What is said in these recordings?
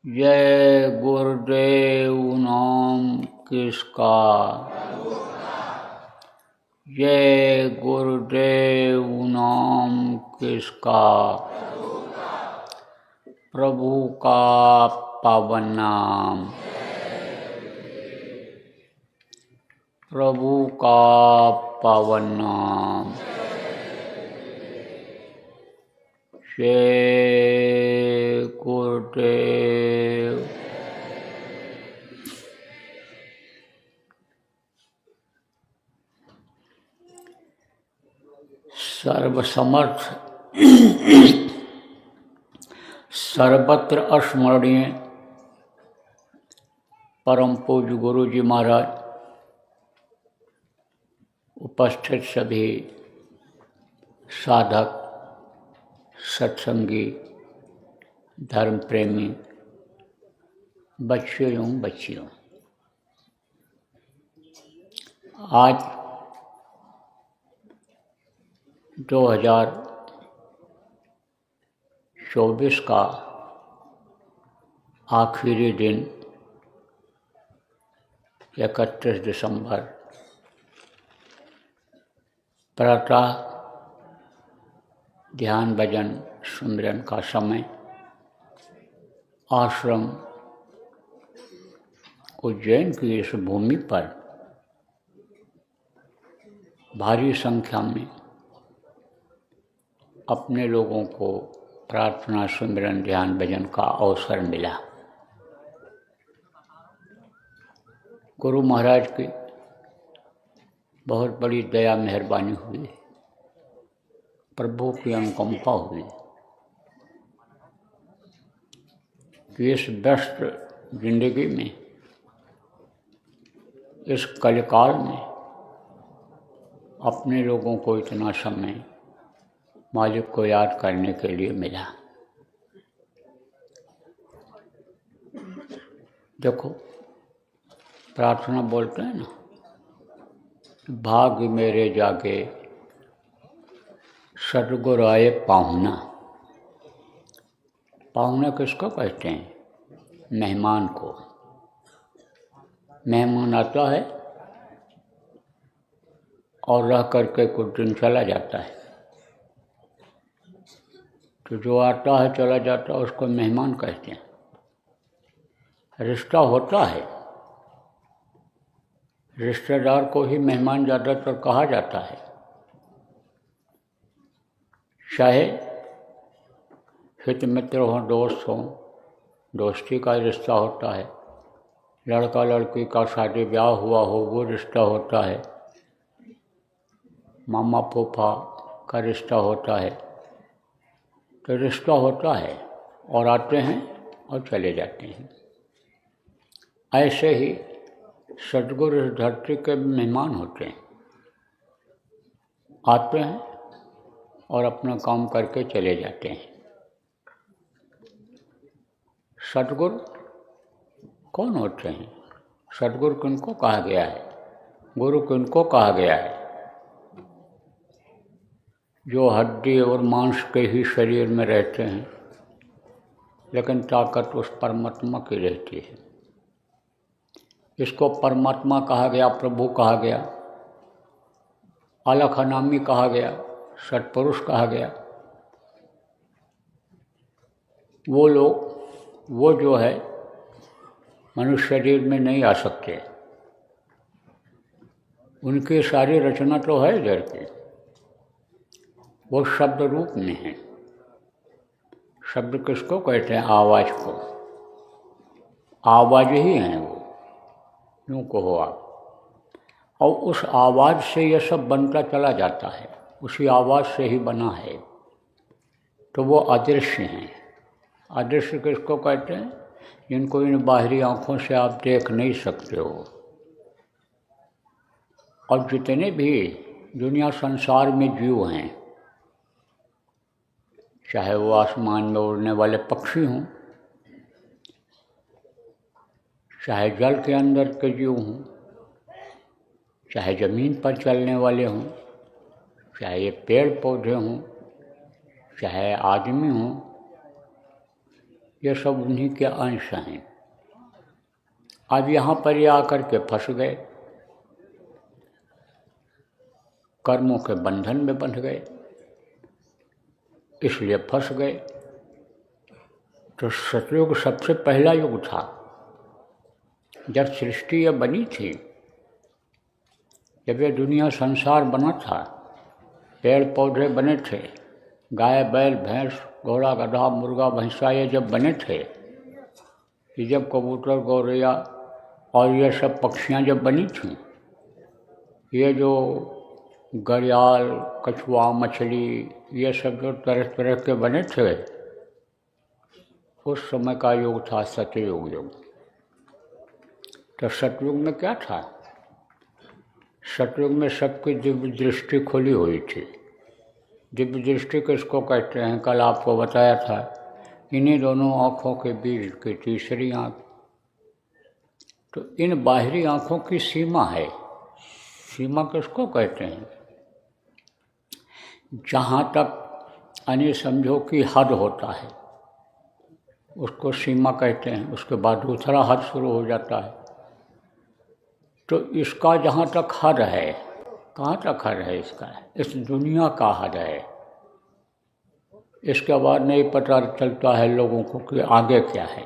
जय गुरुदेव नाम किसका। जय गुरुदेव नाम किसका। प्रभु का पावन नाम। प्रभु का पावन नाम। जय गुरुदेव। सर्वसमर्थ सर्वत्र स्मरणीय परम पूज्य गुरु जी महाराज, उपस्थित सभी साधक, सत्संगी, धर्म प्रेमी बच्चों एवं बच्चियों, आज 2024 का आखिरी दिन 31 दिसंबर, प्रातः ध्यान भजन सुमिरन का समय। आश्रम उज्जैन की इस भूमि पर भारी संख्या में अपने लोगों को प्रार्थना सुमिरन ध्यान भजन का अवसर मिला। गुरु महाराज की बहुत बड़ी दया मेहरबानी हुई, प्रभु की अनुकंपा हुई कि इस व्यस्त जिंदगी में, इस कलिकाल में अपने लोगों को इतना समय मालिक को याद करने के लिए मिला। देखो, प्रार्थना बोलते हैं ना, भाग्य मेरे जागे सतगुरु आए पाहुना। पाहुना किसको कहते हैं? मेहमान को। मेहमान आता है और रह करके कुछ दिन चला जाता है, तो जो आता है चला जाता है उसको मेहमान कहते हैं। रिश्ता होता है, रिश्तेदार को ही मेहमान ज़्यादातर कहा जाता है। चाहे हित मित्र हो, दोस्त हो, दोस्ती का रिश्ता होता है। लड़का लड़की का शादी ब्याह हुआ हो, वो रिश्ता होता है। मामा फूफा का रिश्ता होता है। तो रिश्ता होता है और आते हैं और चले जाते हैं। ऐसे ही सतगुरु इस धरती के मेहमान होते हैं, आते हैं और अपना काम करके चले जाते हैं। सतगुरु कौन होते हैं? सतगुरु किनको कहा गया है? गुरु किनको कहा गया है? जो हड्डी और मांस के ही शरीर में रहते हैं, लेकिन ताकत उस परमात्मा की रहती है। इसको परमात्मा कहा गया, प्रभु कहा गया, अलख अनामी कहा गया, सत्पुरुष कहा गया। वो लोग, वो जो है मनुष्य शरीर में नहीं आ सकते। उनकी सारी रचना तो है इधर की, वो शब्द रूप में है। शब्द किसको कहते हैं? आवाज़ को। आवाज़ ही है वो, यूँ कहो आप। और उस आवाज़ से ये सब बनता चला जाता है, उसी आवाज़ से ही बना है। तो वो अदृश्य हैं। अदृश्य किसको कहते हैं? जिनको इन बाहरी आँखों से आप देख नहीं सकते हो। और जितने भी दुनिया संसार में जीव हैं, चाहे वो आसमान में उड़ने वाले पक्षी हों, चाहे जल के अंदर के जीव हों, चाहे ज़मीन पर चलने वाले हों, चाहे ये पेड़ पौधे हों, चाहे आदमी हों, ये सब उन्हीं के अंश हैं। अब यहाँ पर ये आकर के फंस गए, कर्मों के बंधन में बंध गए, इसलिए फंस गए। तो सतयुग सबसे पहला युग था। जब सृष्टि ये बनी थी, जब ये दुनिया संसार बना था, पेड़ पौधे बने थे, गाय बैल भैंस घोड़ा गधा मुर्गा भैंसा ये जब बने थे, ये जब कबूतर गौरैया और ये सब पक्षियाँ जब बनी थीं, ये जो घड़ियाल कछुआ मछली ये सब जो तरह तरह के बने थे, उस समय का युग था सतयुग युग। तो सतयुग में क्या था? सतयुग में सबकी दिव्य दृष्टि खुली हुई थी। दिव्य दृष्टि किसको कहते हैं? कल आपको बताया था, इन्हीं दोनों आँखों के बीच की तीसरी आँख। तो इन बाहरी आँखों की सीमा है। सीमा किसको कहते हैं? जहाँ तक यानी समझो कि हद होता है, उसको सीमा कहते हैं। उसके बाद दूसरा हद शुरू हो जाता है। तो इसका जहाँ तक हद है, कहाँ तक हद है इसका? इस दुनिया का हद है। इसके बाद नहीं पता चलता है लोगों को कि आगे क्या है।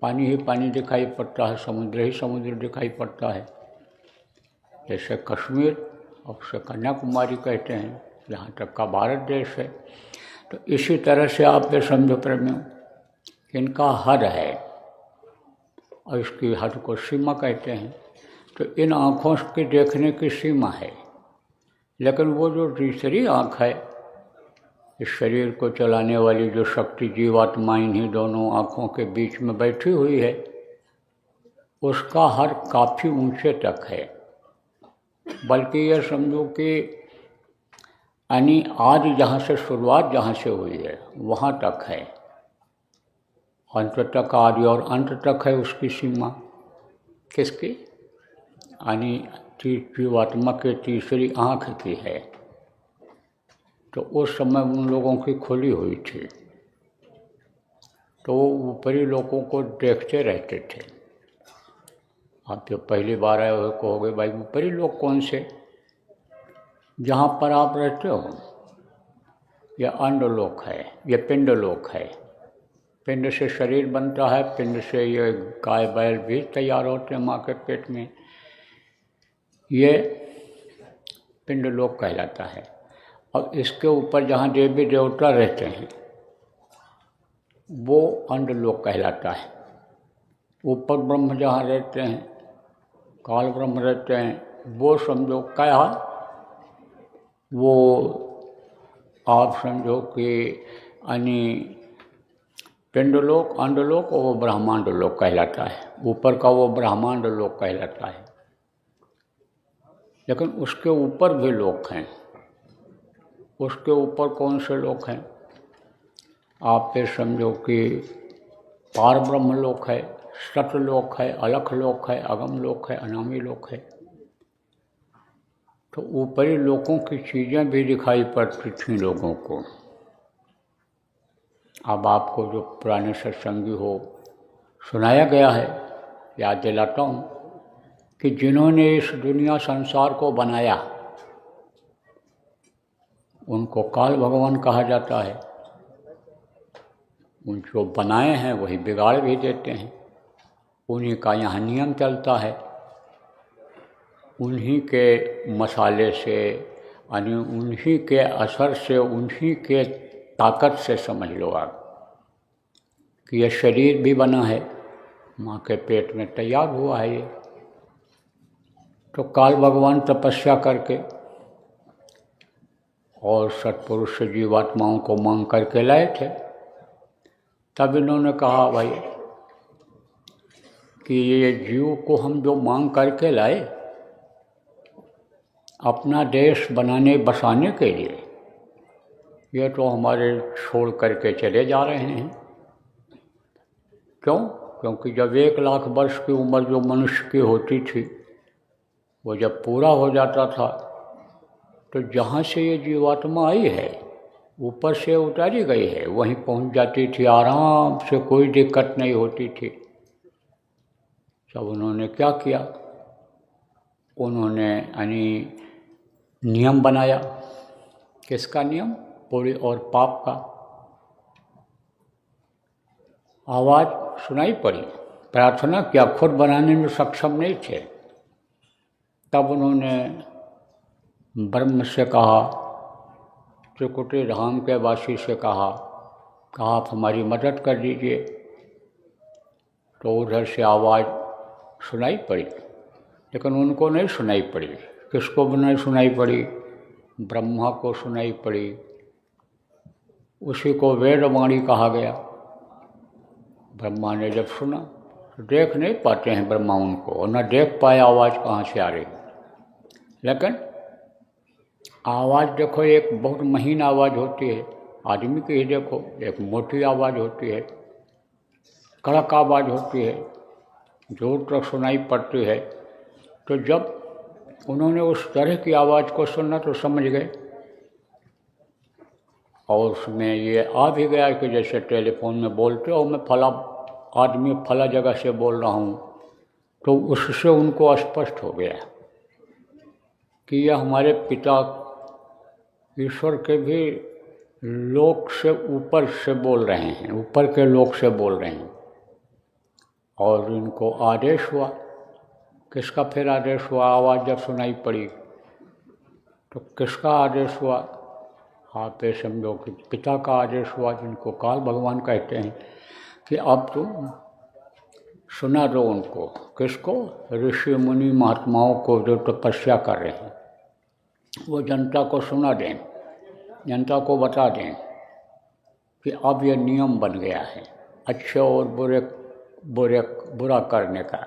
पानी ही पानी दिखाई पड़ता है, समुद्र ही समुद्र दिखाई पड़ता है। जैसे कश्मीर और उसे कन्याकुमारी कहते हैं, यहाँ तक का भारत देश है। तो इसी तरह से आप ये समझो प्रेमियों, इनका हद है और इसकी हद को सीमा कहते हैं। तो इन आँखों की देखने की सीमा है, लेकिन वो जो तीसरी आँख है, इस शरीर को चलाने वाली जो शक्ति जीवात्मा इन्हीं दोनों आँखों के बीच में बैठी हुई है, उसका हद काफ़ी ऊंचे तक है। बल्कि ये समझो कि यानी आज जहाँ से शुरुआत जहाँ से हुई है वहाँ तक है, अंत तक आदि और अंत तक है उसकी सीमा। किसकी? यानी जीवात्मा के तीसरी आँख की है। तो उस समय उन लोगों की खुली हुई थी, तो वो ऊपरी लोगों को देखते रहते थे। आप जो पहली बार आए हुए कहोगे भाई ऊपरी लोग कौन से? जहाँ पर आप रहते हो यह अंडलोक है, यह पिंडलोक है। पिंड से शरीर बनता है, पिंड से ये गाय बैल भी तैयार होते हैं माँ के पेट में। ये पिंडलोक कहलाता है। और इसके ऊपर जहाँ देवी देवता रहते हैं वो अंडलोक कहलाता है। ऊपर ब्रह्म जहाँ रहते हैं, काल ब्रह्म रहते हैं, वो समझो क्या, वो आप समझो कि यानी पिंडलोक अंडलोक और वो ब्रह्मांड लोक कहलाता है। ऊपर का वो ब्रह्मांड लोक कहलाता है। लेकिन उसके ऊपर भी लोक हैं। उसके ऊपर कौन से लोक हैं? आप ये समझो कि पार ब्रह्म लोक है, सतलोक है, अलख लोक है, अगम लोक है, अनामी लोक है। तो ऊपरी लोकों की चीज़ें भी दिखाई पड़ती थीं लोगों को। अब आपको जो पुराने सत्संगी हो सुनाया गया है, याद दिलाता हूँ कि जिन्होंने इस दुनिया संसार को बनाया उनको काल भगवान कहा जाता है। उन जो बनाए हैं वही बिगाड़ भी देते हैं। उन्हीं का यहाँ नियम चलता है। उन्हीं के मसाले से यानी उन्हीं के असर से, उन्हीं के ताकत से समझ लो आप कि यह शरीर भी बना है, माँ के पेट में तैयार हुआ है ये। तो काल भगवान तपस्या करके और सत्पुरुष से जीवात्माओं को मांग करके लाए थे। तब इन्होंने कहा भाई कि ये जीव को हम जो मांग करके लाए अपना देश बनाने बसाने के लिए, ये तो हमारे छोड़ करके चले जा रहे हैं। क्यों? क्योंकि जब 1 लाख वर्ष की उम्र जो मनुष्य की होती थी, वो जब पूरा हो जाता था तो जहाँ से ये जीवात्मा आई है ऊपर से उतारी गई है, वहीं पहुंच जाती थी आराम से, कोई दिक्कत नहीं होती थी। सब उन्होंने क्या किया, उन्होंने यानी नियम बनाया। किसका नियम? पुण्य और पाप का। आवाज़ सुनाई पड़ी, प्रार्थना किया, खुद बनाने में सक्षम नहीं थे। तब उन्होंने ब्रह्म से कहा, त्रिकुटी धाम के वासी से कहा आप हमारी मदद कर दीजिए। तो उधर से आवाज़ सुनाई पड़ी, लेकिन उनको नहीं सुनाई पड़ी। किसको नहीं सुनाई पड़ी? ब्रह्मा को सुनाई पड़ी। उसी को वेदवाणी कहा गया। ब्रह्मा ने जब सुना, तो देख नहीं पाते हैं ब्रह्मा उनको, और न देख पाए आवाज़ कहाँ से आ रही। लेकिन आवाज़ देखो, एक बहुत महीन आवाज़ होती है, आदमी की ही देखो, एक मोटी आवाज़ होती है, कड़क आवाज़ होती है, जोर तक सुनाई पड़ती है। तो जब उन्होंने उस तरह की आवाज़ को सुना तो समझ गए, और उसमें ये आ भी गया कि जैसे टेलीफोन में बोलते हो, मैं फला आदमी फला जगह से बोल रहा हूँ, तो उससे उनको स्पष्ट हो गया कि यह हमारे पिता ईश्वर के भी लोक से ऊपर से बोल रहे हैं, ऊपर के लोक से बोल रहे हैं। और इनको आदेश हुआ। किसका फिर आदेश हुआ? आवाज़ जब सुनाई पड़ी तो किसका आदेश हुआ? आप ये समझो कि पिता का आदेश हुआ, जिनको काल भगवान कहते हैं, कि अब तुम सुना दो उनको। किसको? ऋषि मुनि महात्माओं को जो तपस्या कर रहे हैं, वो जनता को सुना दें, जनता को बता दें कि अब ये नियम बन गया है अच्छे और बुरा करने का।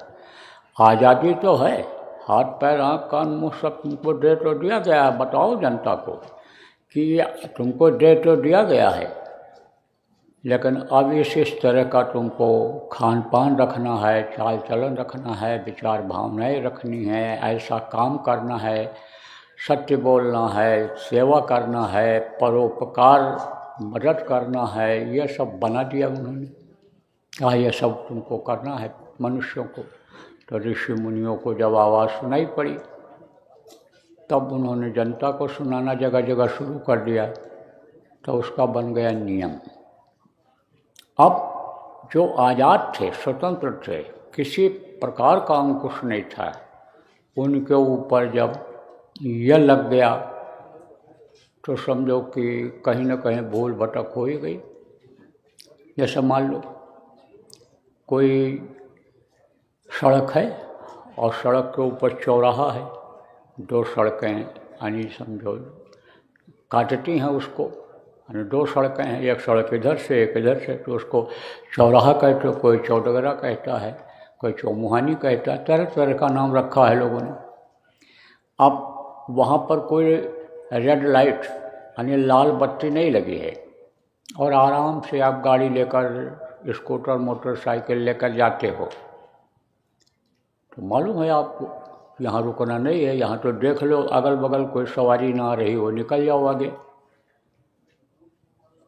आज़ादी तो है, हाथ पैर आँख कान मुँह सब तुमको दे तो दिया गया है। बताओ जनता को कि ये तुमको दे तो दिया गया है, लेकिन अब इस तरह का तुमको खान पान रखना है, चाल चलन रखना है, विचार भावनाएं रखनी है, ऐसा काम करना है, सत्य बोलना है, सेवा करना है, परोपकार मदद करना है, ये सब बना दिया उन्होंने। कहा ये सब तुमको करना है मनुष्यों को। तो ऋषि मुनियों को जब आवाज़ सुनाई पड़ी, तब उन्होंने जनता को सुनाना जगह जगह शुरू कर दिया। तो उसका बन गया नियम। अब जो आज़ाद थे, स्वतंत्र थे, किसी प्रकार का अंकुश नहीं था, उनके ऊपर जब यह लग गया तो समझो कि कहीं न कहीं भूल भटक हो ही गई। जैसे मान लो कोई सड़क है और सड़क के ऊपर चौराहा है, दो सड़कें यानी समझो काटती हैं उसको, यानी दो सड़कें हैं, एक सड़क इधर से एक इधर से, तो उसको चौराहा कहते हो, कोई चौडगरा कहता है, कोई चौमुहानी कहता है, तरह तरह का नाम रखा है लोगों ने। अब वहाँ पर कोई रेड लाइट यानी लाल बत्ती नहीं लगी है, और आराम से आप गाड़ी लेकर, स्कूटर मोटरसाइकिल लेकर जाते हो, तो मालूम है आपको यहाँ रुकना नहीं है, यहाँ तो देख लो अगल बगल कोई सवारी ना आ रही हो, निकल जाओ आगे।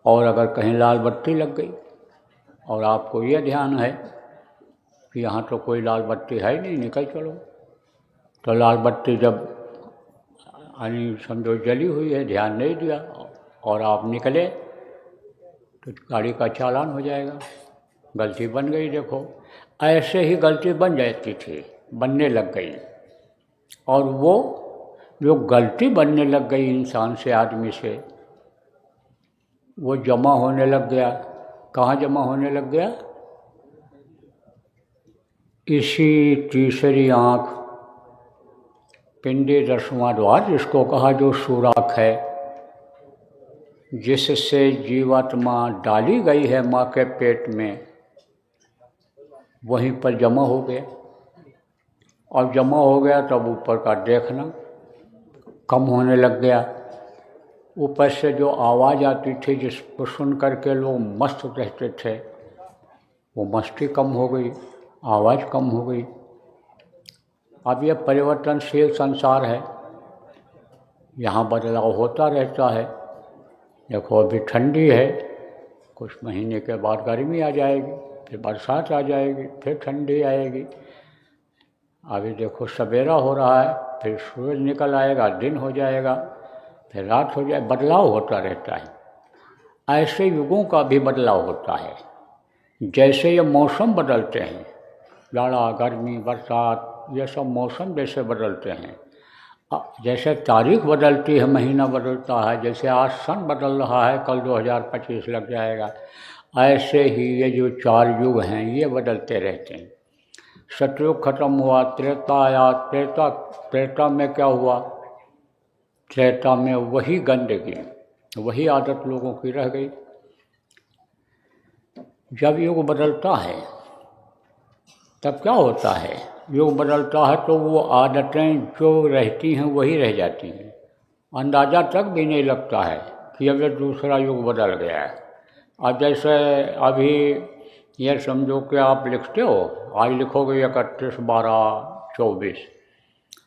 और अगर कहीं लाल बत्ती लग गई और आपको ये ध्यान है कि यहाँ तो कोई लाल बत्ती है नहीं, निकल चलो, तो लाल बत्ती जब यानी समझो जली हुई है, ध्यान नहीं दिया और आप निकले तो गाड़ी का चालान हो जाएगा। गलती बन गई। देखो ऐसे ही गलती बन जाती थी, बनने लग गई, और वो जो गलती बनने लग गई इंसान से, आदमी से, वो जमा होने लग गया। कहाँ जमा होने लग गया? इसी तीसरी आँख, पिंडी 10वां द्वार जिसको कहा, जो सुराख है, जिससे जीवात्मा डाली गई है माँ के पेट में, वहीं पर जमा हो गया। और जमा हो गया तब ऊपर का देखना कम होने लग गया। ऊपर से जो आवाज़ आती थी जिसको सुन करके लोग मस्त रहते थे, वो मस्ती कम हो गई, आवाज़ कम हो गई। अब यह परिवर्तनशील संसार है, यहाँ बदलाव होता रहता है, देखो अभी ठंडी है, कुछ महीने के बाद गर्मी आ जाएगी, फिर बरसात आ जाएगी, फिर ठंडी आएगी। अभी देखो सवेरा हो रहा है, फिर सूरज निकल आएगा, दिन हो जाएगा, फिर रात हो जाए, बदलाव होता रहता है। ऐसे युगों का भी बदलाव होता है। जैसे ये मौसम बदलते हैं, जाड़ा गर्मी बरसात, ये सब मौसम जैसे बदलते हैं, जैसे तारीख बदलती है, महीना बदलता है, जैसे आज सन बदल रहा है, कल 2025 लग जाएगा, ऐसे ही ये जो 4 युग हैं ये बदलते रहते हैं। सतयुग खत्म हुआ, त्रेता आया, त्रेता में क्या हुआ? त्रेता में वही गंदगी, वही आदत लोगों की रह गई। जब युग बदलता है तब क्या होता है? युग बदलता है तो वो आदतें जो रहती हैं वही रह जाती हैं। अंदाज़ा तक भी नहीं लगता है कि अब दूसरा युग बदल गया है। अब जैसे अभी ये समझो कि आप लिखते हो, आज लिखोगे 31/12/24,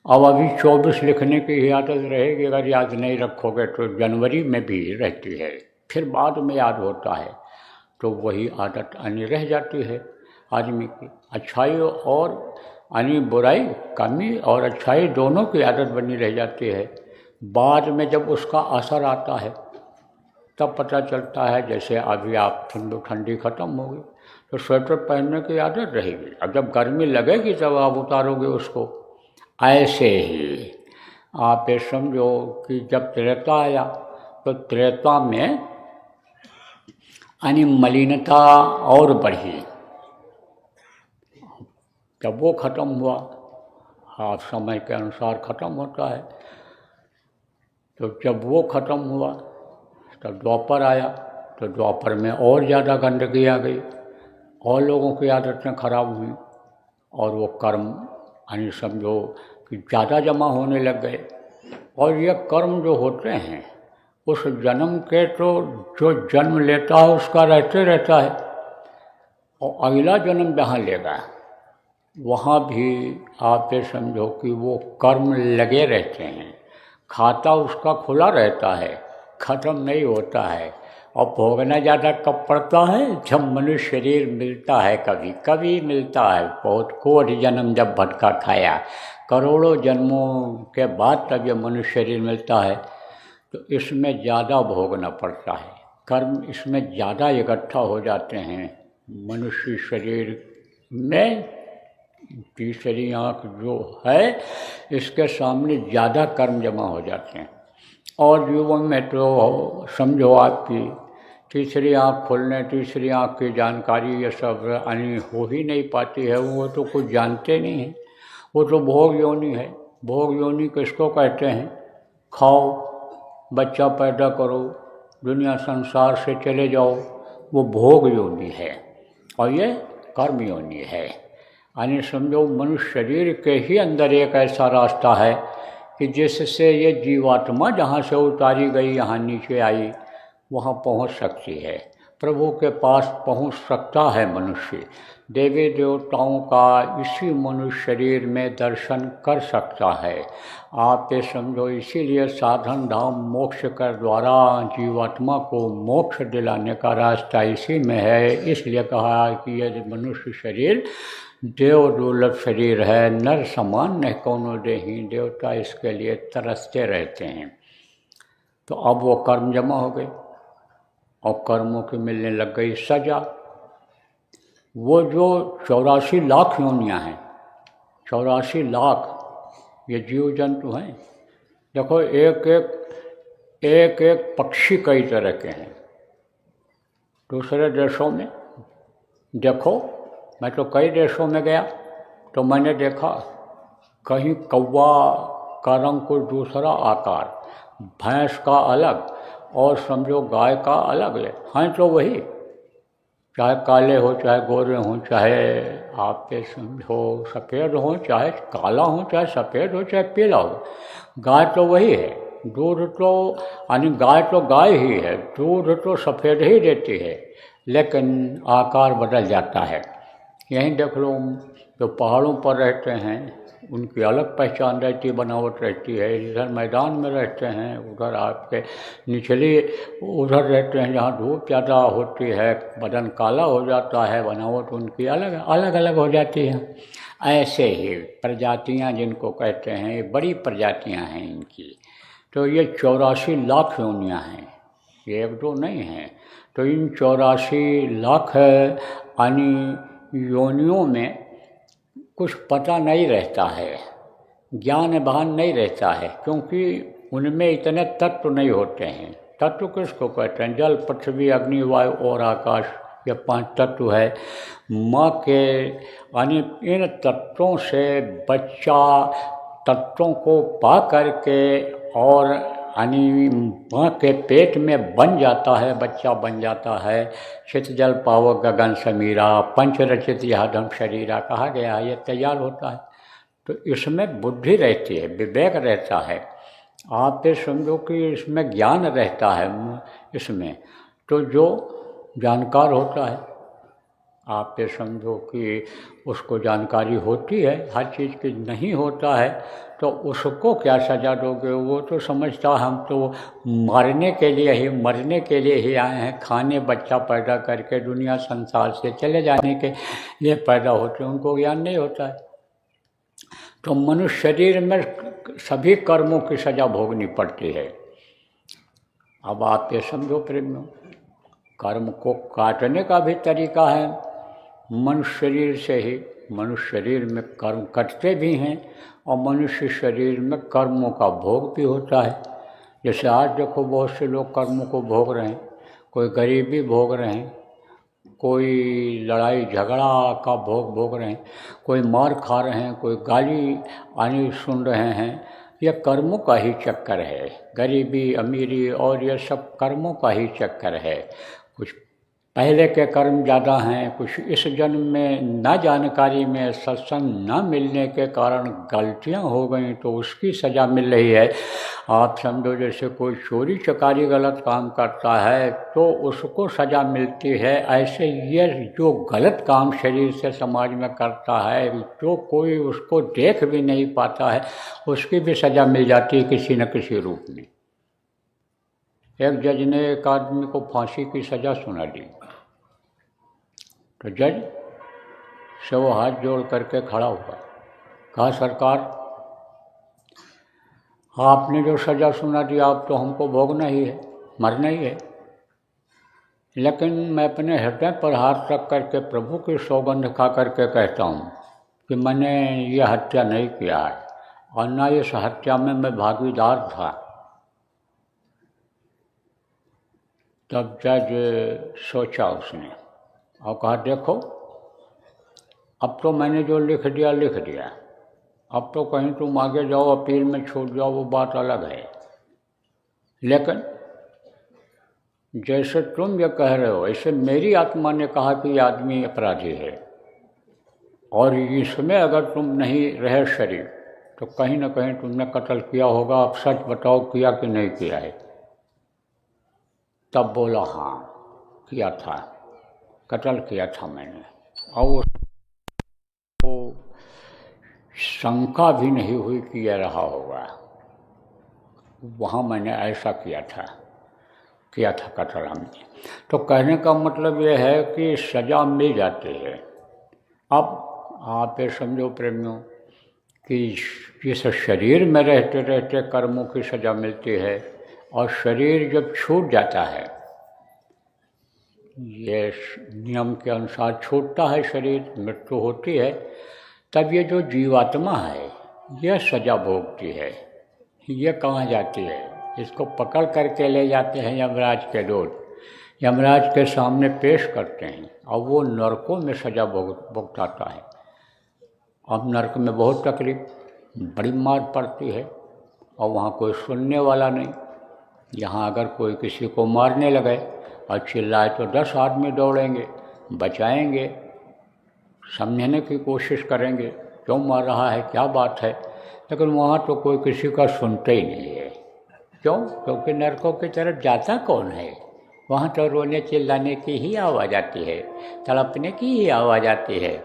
अब अभी 24 लिखने की ही आदत रहेगी। अगर याद नहीं रखोगे तो जनवरी में भी रहती है, फिर बाद में याद होता है, तो वही आदत यानी रह जाती है आदमी की। अच्छाई और यानी बुराई, कमी और अच्छाई दोनों की आदत बनी रह जाती है। बाद में जब उसका असर आता है तब पता चलता है। जैसे अभी आप ठंडी ख़त्म होगी तो स्वेटर पहनने की आदत रहेगी, अब जब गर्मी लगेगी तब आप उतारोगे उसको। ऐसे ही आप ये समझो कि जब त्रेता आया तो त्रेता में यानी मलिनता और बढ़ी। जब वो ख़त्म हुआ, हाँ समय के अनुसार ख़त्म होता है, तो जब वो ख़त्म हुआ तब द्वापर आया, तो द्वापर में और ज़्यादा गंदगी आ गई और लोगों की आदतें खराब हुई और वो कर्म यानी समझो कि ज़्यादा जमा होने लग गए। और ये कर्म जो होते हैं उस जन्म के, तो जो जन्म लेता है उसका रहते रहता है, और अगला जन्म जहाँ लेगा वहाँ भी आप ये समझो कि वो कर्म लगे रहते हैं। खाता उसका खुला रहता है, ख़त्म नहीं होता है। और भोगना ज़्यादा कब पड़ता है? जब मनुष्य शरीर मिलता है, कभी कभी मिलता है। बहुत कोटि जन्म जब भटका खाया, करोड़ों जन्मों के बाद तब ये मनुष्य शरीर मिलता है, तो इसमें ज़्यादा भोगना पड़ता है। कर्म इसमें ज़्यादा इकट्ठा हो जाते हैं। मनुष्य शरीर में तीसरी आँख जो है इसके सामने ज़्यादा कर्म जमा हो जाते हैं। और जीवन में तो समझो आपकी तीसरी आँख खोलने, तीसरी आँख की जानकारी ये सब यानी हो ही नहीं पाती है। वो तो कुछ जानते नहीं हैं, वो तो भोग योनि है। भोग योनि किसको कहते हैं? खाओ, बच्चा पैदा करो, दुनिया संसार से चले जाओ, वो भोग योनि है। और ये कर्म योनि है। यानी समझो मनुष्य शरीर के ही अंदर एक ऐसा रास्ता है कि जिससे ये जीवात्मा जहाँ से उतारी गई यहाँ नीचे आई वहाँ पहुँच सकती है, प्रभु के पास पहुँच सकता है मनुष्य। देवी देवताओं का इसी मनुष्य शरीर में दर्शन कर सकता है। आप ये समझो इसीलिए साधन धाम मोक्ष कर द्वारा जीवात्मा को मोक्ष दिलाने का रास्ता इसी में है। इसलिए कहा कि यह मनुष्य शरीर देव दुर्लभ शरीर है, नर समान नहीं कोनो देही, देवता इसके लिए तरसते रहते हैं। तो अब वो कर्म जमा हो गए और कर्मों की मिलने लग गई सजा। वो जो 84 लाख योनियाँ हैं, 84 लाख ये जीव जंतु हैं। देखो एक एक पक्षी कई तरह के हैं। दूसरे देशों में देखो, मैं तो कई देशों में गया तो मैंने देखा कहीं कौवा का रंग कुछ दूसरा आकार, भैंस का अलग और समझो गाय का अलग है। हैं तो वही, चाहे काले हो, चाहे गोरे हों, चाहे आप ये समझो सफ़ेद हो, चाहे काला हो, चाहे सफ़ेद हो, चाहे पीला हो, गाय तो वही है। दूध तो यानी गाय तो गाय ही है, दूध तो सफ़ेद ही देती है, लेकिन आकार बदल जाता है। यहीं देख लो जो पहाड़ों पर रहते हैं उनकी अलग पहचान रहती है, बनावट रहती है। इधर मैदान में रहते हैं, उधर आपके निचले उधर रहते हैं जहाँ धूप ज़्यादा होती है, बदन काला हो जाता है, बनावट उनकी अलग अलग अलग हो जाती है। ऐसे ही प्रजातियाँ जिनको कहते हैं, ये बड़ी प्रजातियाँ हैं इनकी। तो ये 84 लाख योनियाँ हैं, ये एक दो नहीं हैं। तो इन 84 लाख यानी योनियों में कुछ पता नहीं रहता है, ज्ञान भान नहीं रहता है, क्योंकि उनमें इतने तत्व नहीं होते हैं। तत्व किसको कहते हैं? जल, पृथ्वी, अग्नि, वायु और आकाश, ये 5 तत्व है। माँ के यानी इन तत्वों से बच्चा तत्वों को पा करके और यानी माँ के पेट में बन जाता है, बच्चा बन जाता है। चित जल पावो गगन समीरा, पंच रचित यह धम शरीरा कहा गया है, ये तैयार होता है। तो इसमें बुद्धि रहती है, विवेक रहता है। आप ये समझो कि इसमें ज्ञान रहता है इसमें। तो जो जानकार होता है, आप ये समझो कि उसको जानकारी होती है हर चीज़ की, नहीं होता है तो उसको क्या सज़ा दोगे? वो तो समझता हम तो मरने के लिए ही आए हैं, खाने बच्चा पैदा करके दुनिया संसार से चले जाने के लिए पैदा होते हैं, उनको ज्ञान नहीं होता है। तो मनुष्य शरीर में सभी कर्मों की सज़ा भोगनी पड़ती है। अब आप ये समझो प्रेमियों, कर्म को काटने का भी तरीका है मनुष्य शरीर से ही। मनुष्य शरीर में कर्म कटते भी हैं और मनुष्य शरीर में कर्मों का भोग भी होता है। जैसे आज देखो बहुत से लोग कर्मों को भोग रहे हैं, कोई गरीबी भोग रहे हैं, कोई लड़ाई झगड़ा का भोग रहे हैं, कोई मार खा रहे हैं, कोई गाली आनी सुन रहे हैं। यह कर्मों का ही चक्कर है, गरीबी अमीरी और यह सब कर्मों का ही चक्कर है। कुछ पहले के कर्म ज़्यादा हैं, कुछ इस जन्म में न जानकारी में सत्संग न मिलने के कारण गलतियां हो गई तो उसकी सज़ा मिल रही है। आप समझो जैसे कोई चोरी चकारी गलत काम करता है तो उसको सज़ा मिलती है, ऐसे ये जो गलत काम शरीर से समाज में करता है, जो कोई उसको देख भी नहीं पाता है, उसकी भी सज़ा मिल जाती है किसी न किसी रूप में। एक जज ने एक आदमी को फांसी की सज़ा सुना दी, तो जज से वो हाथ जोड़ करके खड़ा हुआ, कहा सरकार आपने जो सज़ा सुना दी आप तो हमको भोगना ही है, मरना ही है, लेकिन मैं अपने हृदय पर हाथ रख करके प्रभु की सौगंध खा करके कहता हूँ कि मैंने ये हत्या नहीं किया है और ना इस हत्या में मैं भागीदार था। तब जज सोचा उसने और कहा देखो अब तो मैंने जो लिख दिया, अब तो कहीं तुम आगे जाओ अपील में छूट जाओ वो बात अलग है, लेकिन जैसे तुम ये कह रहे हो ऐसे मेरी आत्मा ने कहा कि ये आदमी अपराधी है और इसमें अगर तुम नहीं रहे शरीर तो कहीं ना कहीं तुमने कत्ल किया होगा, अब सच बताओ किया कि नहीं किया है। तब बोला हाँ किया था, कत्ल किया था मैंने, और वो शंका भी नहीं हुई कि यह रहा होगा, वहाँ मैंने ऐसा किया था कत्ल हमने। तो कहने का मतलब यह है कि सज़ा मिल जाती है। अब आप ये समझो प्रेमियों कि जिस शरीर में रहते रहते कर्मों की सज़ा मिलती है और शरीर जब छूट जाता है, ये नियम के अनुसार छूटता है शरीर, मृत्यु होती है, तब ये जो जीवात्मा है यह सज़ा भोगती है। ये कहाँ जाती है? इसको पकड़ करके ले जाते हैं यमराज के दूत, यमराज के सामने पेश करते हैं और वो नरकों में सज़ा भुगताता है। अब नरक में बहुत तकलीफ, बड़ी मार पड़ती है और वहाँ कोई सुनने वाला नहीं। यहाँ अगर कोई किसी को मारने लगे और चिल्लाए तो 10 आदमी दौड़ेंगे, बचाएंगे, समझने की कोशिश करेंगे क्यों मार रहा है, क्या बात है, लेकिन वहाँ तो कोई किसी का सुनते ही नहीं है। क्यों? क्योंकि नरकों की तरफ जाता कौन है? वहाँ तो रोने चिल्लाने की ही आवाज़ आती है, तड़पने की ही आवाज़ आती है,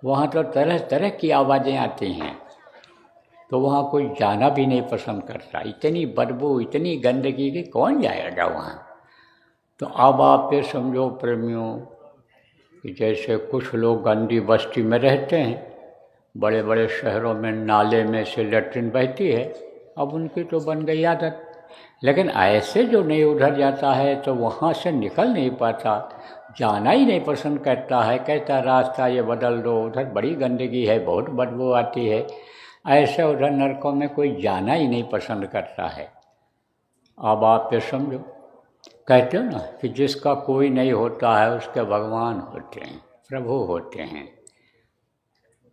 वहाँ तो तरह तरह की आवाज़ें आती हैं। तो वहाँ कोई जाना भी नहीं पसंद करता। इतनी बदबू, इतनी गंदगी कि कौन जाएगा वहाँ। तो अब आप ये समझो प्रेमियों कि जैसे कुछ लोग गंदी बस्ती में रहते हैं, बड़े बड़े शहरों में नाले में से लैट्रिन बहती है, अब उनकी तो बन गई आदत। लेकिन ऐसे जो नहीं उधर जाता है तो वहाँ से निकल नहीं पाता, जाना ही नहीं पसंद करता है, कहता रास्ता ये बदल दो, उधर बड़ी गंदगी है, बहुत बदबू आती है। ऐसे उधर नरकों में कोई जाना ही नहीं पसंद करता है। अब आप ये समझो, कहते हो ना कि जिसका कोई नहीं होता है उसके भगवान होते हैं, प्रभु होते हैं।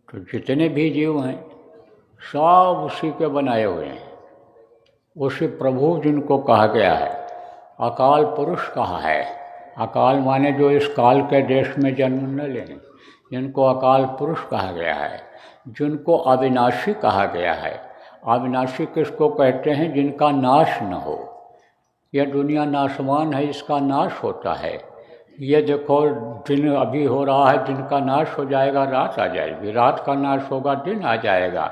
तो जितने भी जीव हैं सब उसी के बनाए हुए हैं। उसी प्रभु जिनको कहा गया है, अकाल पुरुष कहा है। अकाल माने जो इस काल के देश में जन्म न लें, जिनको अकाल पुरुष कहा गया है, जिनको अविनाशी कहा गया है। अविनाशी किसको कहते हैं? जिनका नाश न हो। यह दुनिया नाशवान है, इसका नाश होता है। ये देखो दिन अभी हो रहा है, दिन का नाश हो जाएगा, रात आ जाएगी, रात का नाश होगा, दिन आ जाएगा।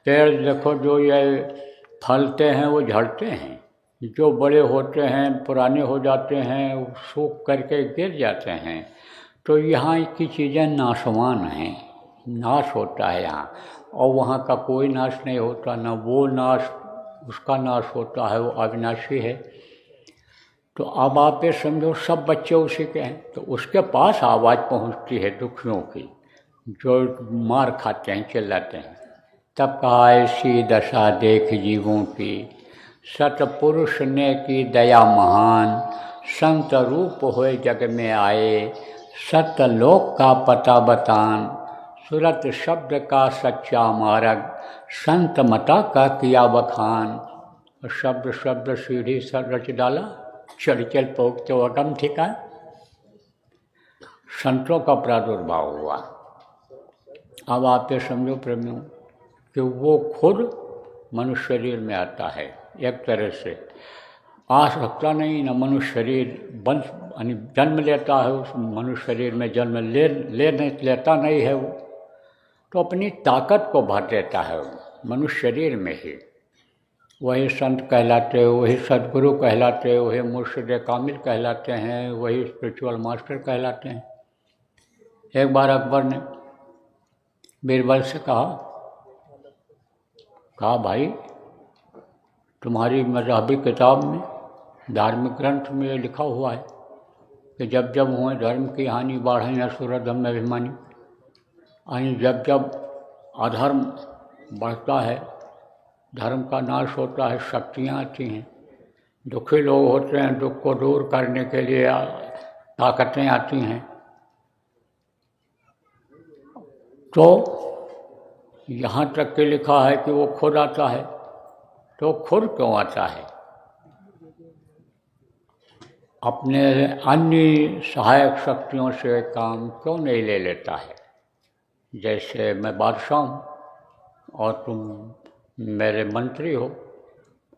पेड़ देखो जो ये फलते हैं वो झड़ते हैं, जो बड़े होते हैं पुराने हो जाते हैं, सूख करके गिर जाते हैं। तो यहाँ की चीज़ें नाशवान हैं, नाश होता है यहाँ, और वहाँ का कोई नाश नहीं होता, ना वो नाश उसका नाश होता है, वो अविनाशी है। तो अब आप ये समझो सब बच्चे उसी के हैं, तो उसके पास आवाज़ पहुँचती है दुखियों की, जो मार खाते हैं, चिल्लाते हैं। तब कहा ऐसी दशा देख जीवों की, सतपुरुष ने की दया महान, संत रूप होए जग में आए, सतलोक का पता बतान, सुरत शब्द का सच्चा मार्ग, संत मता का किया बखान। शब्द शब्द सीढ़ी सर रच डाला, चल चल पोक तो अगम ठिकान। संतों का प्रादुर्भाव हुआ। अब आप ये समझो प्रेमियों कि वो खुद मनुष्य शरीर में आता है, एक तरह से आ सकता नहीं, न मनुष्य शरीर बन यानी जन्म लेता है, उस मनुष्य शरीर में जन्म लेता नहीं है वो, तो अपनी ताकत को भर देता है मनुष्य शरीर में ही। वही संत कहलाते, वही सदगुरु कहलाते, वही मुर्शिद कामिल कहलाते हैं, वही स्पिरिचुअल मास्टर कहलाते हैं। एक बार अकबर ने बीरबल से कहा भाई तुम्हारी मज़हबी किताब में, धार्मिक ग्रंथ में ये लिखा हुआ है कि जब जब हुए धर्म की हानि, बाढ़ें असुर धर्म में अभिमानी। यानी जब जब अधर्म बढ़ता है, धर्म का नाश होता है, शक्तियाँ आती हैं, दुखी लोग होते हैं, दुख को दूर करने के लिए ताकतें आती हैं। तो यहाँ तक के लिखा है कि वो खुद आता है, तो खुद क्यों आता है? अपने अन्य सहायक शक्तियों से काम क्यों नहीं ले लेता है? जैसे मैं बादशाह हूँ और तुम मेरे मंत्री हो,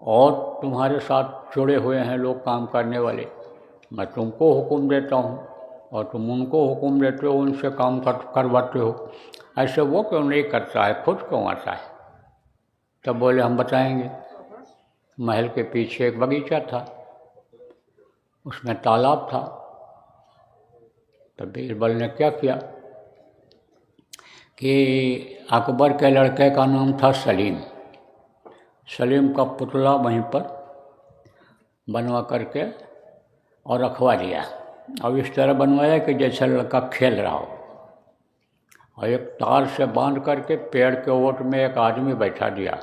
और तुम्हारे साथ जुड़े हुए हैं लोग काम करने वाले, मैं तुमको हुक्म देता हूँ और तुम उनको हुक्म देते हो, उनसे काम करवाते हो। ऐसे वो क्यों नहीं करता है, खुद क्यों आता है? तब बोले हम बताएंगे। महल के पीछे एक बगीचा था, उसमें तालाब था। तब बीरबल ने क्या किया कि अकबर के लड़के का नाम था सलीम, सलीम का पुतला वहीं पर बनवा करके और रखवा दिया। अब इस तरह बनवाया कि जैसे लड़का खेल रहा हो, और एक तार से बांध करके पेड़ के ओट में एक आदमी बैठा दिया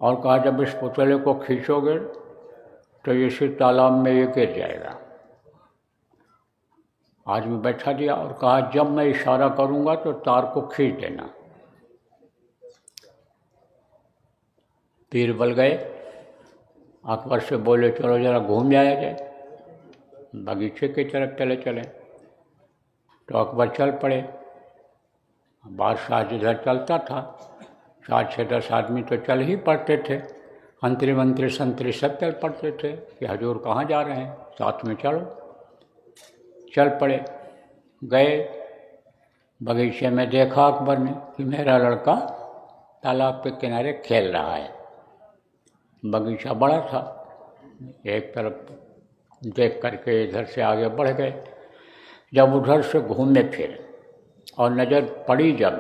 और कहा जब इस पुतले को खींचोगे तो इसी तालाब में ये गिर जाएगा। आदमी बैठा दिया और कहा जब मैं इशारा करूंगा तो तार को खींच देना। बीरबल गए, अकबर से बोले चलो जरा घूम जाया जाए, बगीचे की तरफ चले। तो अकबर चल पड़े। बादशाह जिधर चलता था 4-6-10 आदमी तो चल ही पड़ते थे, मंत्री संतरी सब चल पड़ते थे कि हजूर कहाँ जा रहे हैं, साथ में चलो। चल पड़े, गए बगीचे में। देखा अकबर ने कि मेरा लड़का तालाब के किनारे खेल रहा है। बगीचा बड़ा था, एक तरफ देख करके इधर से आगे बढ़ गए। जब उधर से घूमे फिर और नज़र पड़ी, जब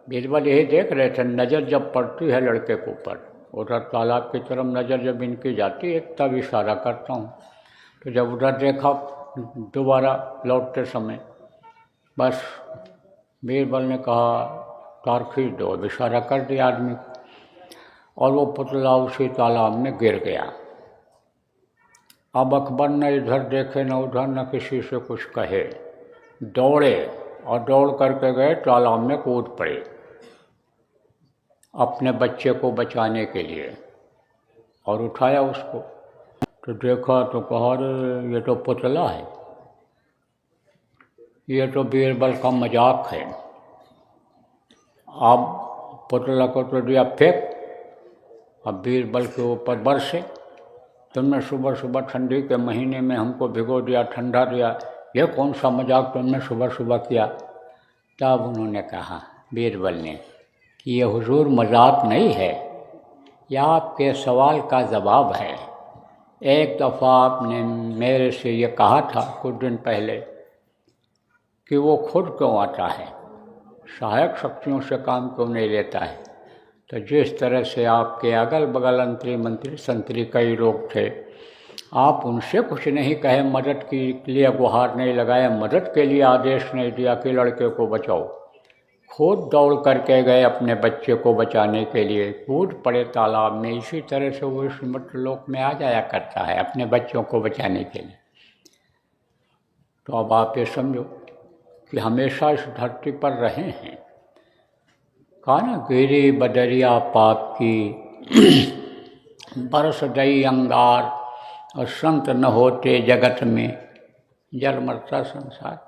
बीरबल यही देख रहे थे, नज़र जब पड़ती है लड़के के ऊपर, उधर तालाब की तरफ नज़र जब इनकी जाती है तब इशारा करता हूँ। तो जब उधर देखा दोबारा लौटते समय, बस बीरबल ने कहा तार खींच दो, अब इशारा कर दिया आदमी को, और वो पुतला उसी तालाब में गिर गया। अब अकबर न इधर देखे न उधर, न किसी से कुछ कहे, दौड़े और दौड़ करके गए तालाब में कूद पड़े अपने बच्चे को बचाने के लिए, और उठाया उसको। तो देखा तो कहा अरे ये तो पुतला है, ये तो बीरबल का मजाक है। अब पुतला को तो दिया फेंक, अब बीरबल के ऊपर बरसे, तुमने सुबह सुबह ठंडी के महीने में हमको भिगो दिया, ठंडा दिया, ये कौन सा मजाक तुमने सुबह सुबह किया। तब उन्होंने कहा, बीरबल ने, कि ये हुजूर मजाक नहीं है, यह आपके सवाल का जवाब है। एक दफ़ा आपने मेरे से ये कहा था कुछ दिन पहले कि वो खुद क्यों आता है, सहायक शक्तियों से काम क्यों नहीं लेता है। तो जिस तरह से आपके अगल बगल मंत्री संतरी कई लोग थे, आप उनसे कुछ नहीं कहे, मदद के लिए गुहार नहीं लगाए, मदद के लिए आदेश नहीं दिया कि लड़के को बचाओ, खुद दौड़ करके गए अपने बच्चे को बचाने के लिए, कूद पड़े तालाब में। इसी तरह से वो इस मृत्यलोक में आ जाया करता है अपने बच्चों को बचाने के लिए। तो अब आप ये समझो कि हमेशा इस धरती पर रहे हैं। कहा ना, गिरी बदरिया पाप की बरस गई अंगार, और संत न होते जगत में, जल मरता संसार।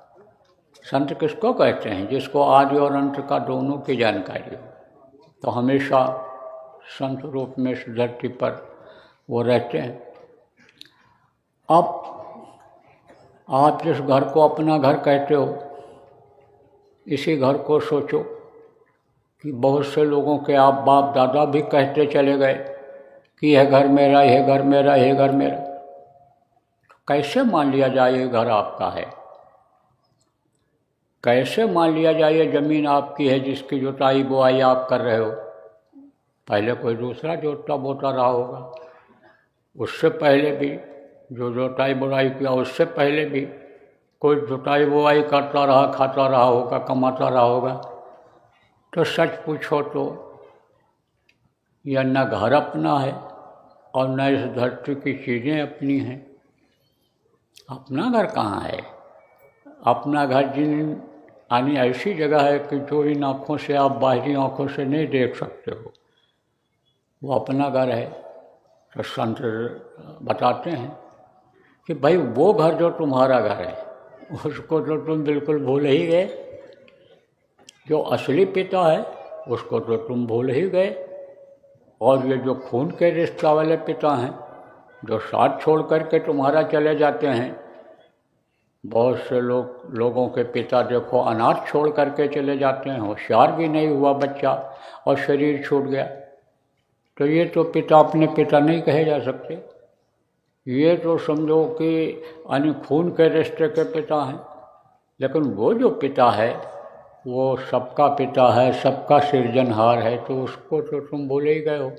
संत किसको कहते हैं? जिसको आदि और अंत का दोनों की जानकारी हो। तो हमेशा संत रूप में इस धरती पर वो रहते हैं। अब आप जिस घर को अपना घर कहते हो, इसी घर को सोचो कि बहुत से लोगों के आप बाप दादा भी कहते चले गए कि यह घर मेरा, यह घर मेरा, यह घर मेरा। कैसे मान लिया जाए ये घर आपका है? कैसे मान लिया जाए ये ज़मीन आपकी है जिसकी जुताई बुआई आप कर रहे हो? पहले कोई दूसरा जोतता बोता रहा होगा, उससे पहले भी जो जुताई बुआई किया उससे पहले भी कोई जुताई बुआई करता रहा, खाता रहा होगा, कमाता रहा होगा। तो सच पूछो तो यह न घर अपना है और न इस धरती की चीज़ें अपनी हैं। अपना घर कहाँ है? अपना घर जिन यानी ऐसी जगह है कि जो इन आँखों से आप बाहरी आँखों से नहीं देख सकते हो, वो अपना घर है। तो संत बताते हैं कि भाई वो घर जो तुम्हारा घर है उसको तो तुम बिल्कुल भूल ही गए, जो असली पिता है उसको तो तुम भूल ही गए। और ये जो खून के रिश्ता वाले पिता हैं जो साथ छोड़ करके तुम्हारा चले जाते हैं, बहुत से लोगों के पिता देखो अनाथ छोड़ करके चले जाते हैं, होशियार भी नहीं हुआ बच्चा और शरीर छूट गया। तो ये तो पिता अपने पिता नहीं कहे जा सकते। ये तो समझो कि यानी खून के रिश्ते के पिता हैं। लेकिन वो जो पिता है वो सबका पिता है, सबका सृजनहार है, तो उसको तो तुम भूल ही गए हो।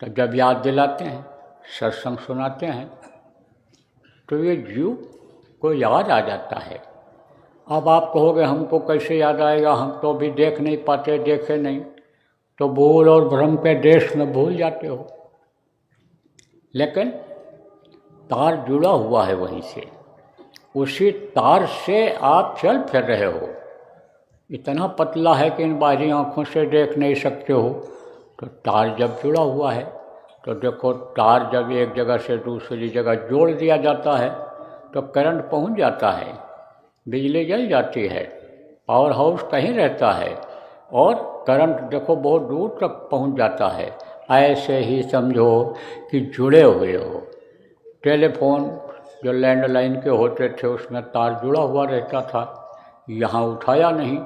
तो जब याद दिलाते हैं, सत्संग सुनाते हैं, तो ये जीव को याद आ जाता है। अब आप कहोगे हमको कैसे याद आएगा, हम तो अभी देख नहीं पाते, देखे नहीं। तो भूल और भ्रम के देश में भूल जाते हो, लेकिन तार जुड़ा हुआ है वहीं से, उसी तार से आप चल फिर रहे हो। इतना पतला है कि इन बाहरी आँखों से देख नहीं सकते हो। तो तार जब जुड़ा हुआ है तो देखो, तार जब एक जगह से दूसरी जगह जोड़ दिया जाता है तो करंट पहुंच जाता है, बिजली जल जाती है, पावर हाउस कहीं रहता है और करंट देखो बहुत दूर तक पहुंच जाता है। ऐसे ही समझो कि जुड़े हुए हो। टेलीफोन जो लैंडलाइन के होते थे उसमें तार जुड़ा हुआ रहता था, यहाँ उठाया नहीं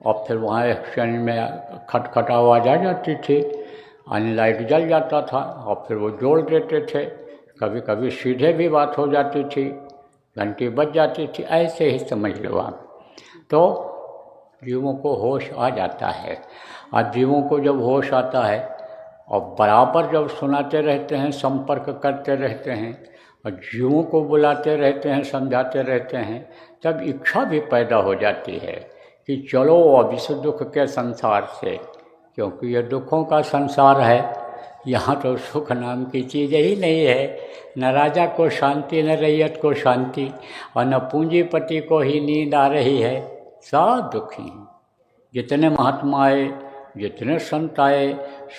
और फिर वहाँ एक्सचेंज में खटखट आवाज़ आ जाती थी, यानी लाइट जल जाता था और फिर वो जोड़ देते थे। कभी कभी सीधे भी बात हो जाती थी, घंटी बज जाती थी, ऐसे ही समझ लो आप। तो जीवों को होश आ जाता है। और जीवों को जब होश आता है और बराबर जब सुनाते रहते हैं, संपर्क करते रहते हैं और जीवों को बुलाते रहते हैं, समझाते रहते हैं, तब इच्छा भी पैदा हो जाती है कि चलो अब इस दुख के संसार से, क्योंकि ये दुखों का संसार है, यहाँ तो सुख नाम की चीज़ ही नहीं है। न राजा को शांति, न रैयत को शांति, और न पूंजीपति को ही नींद आ रही है, सब दुखी हैं। जितने महात्मा आए, जितने संत आए,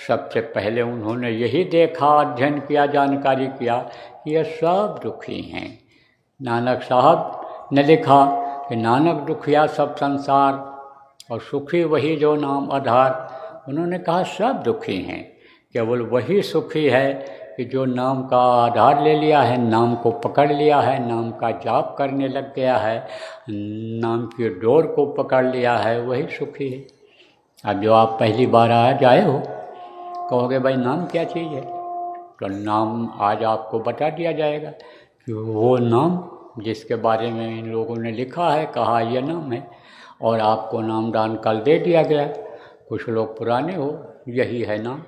सबसे पहले उन्होंने यही देखा, अध्ययन किया, जानकारी किया कि ये सब दुखी हैं। नानक साहब ने लिखा कि नानक दुखिया सब संसार और सुखी वही जो नाम आधार। उन्होंने कहा सब दुखी हैं, केवल वही सुखी है कि जो नाम का आधार ले लिया है, नाम को पकड़ लिया है, नाम का जाप करने लग गया है, नाम की डोर को पकड़ लिया है, वही सुखी है। अब जो आप पहली बार आज आए हो, कहोगे भाई नाम क्या चीज़ है, तो नाम आज आपको बता दिया जाएगा कि वो नाम जिसके बारे में इन लोगों ने लिखा है, कहा यह नाम है, और आपको नाम दान कल दे दिया गया। कुछ लोग पुराने हो, यही है नाम।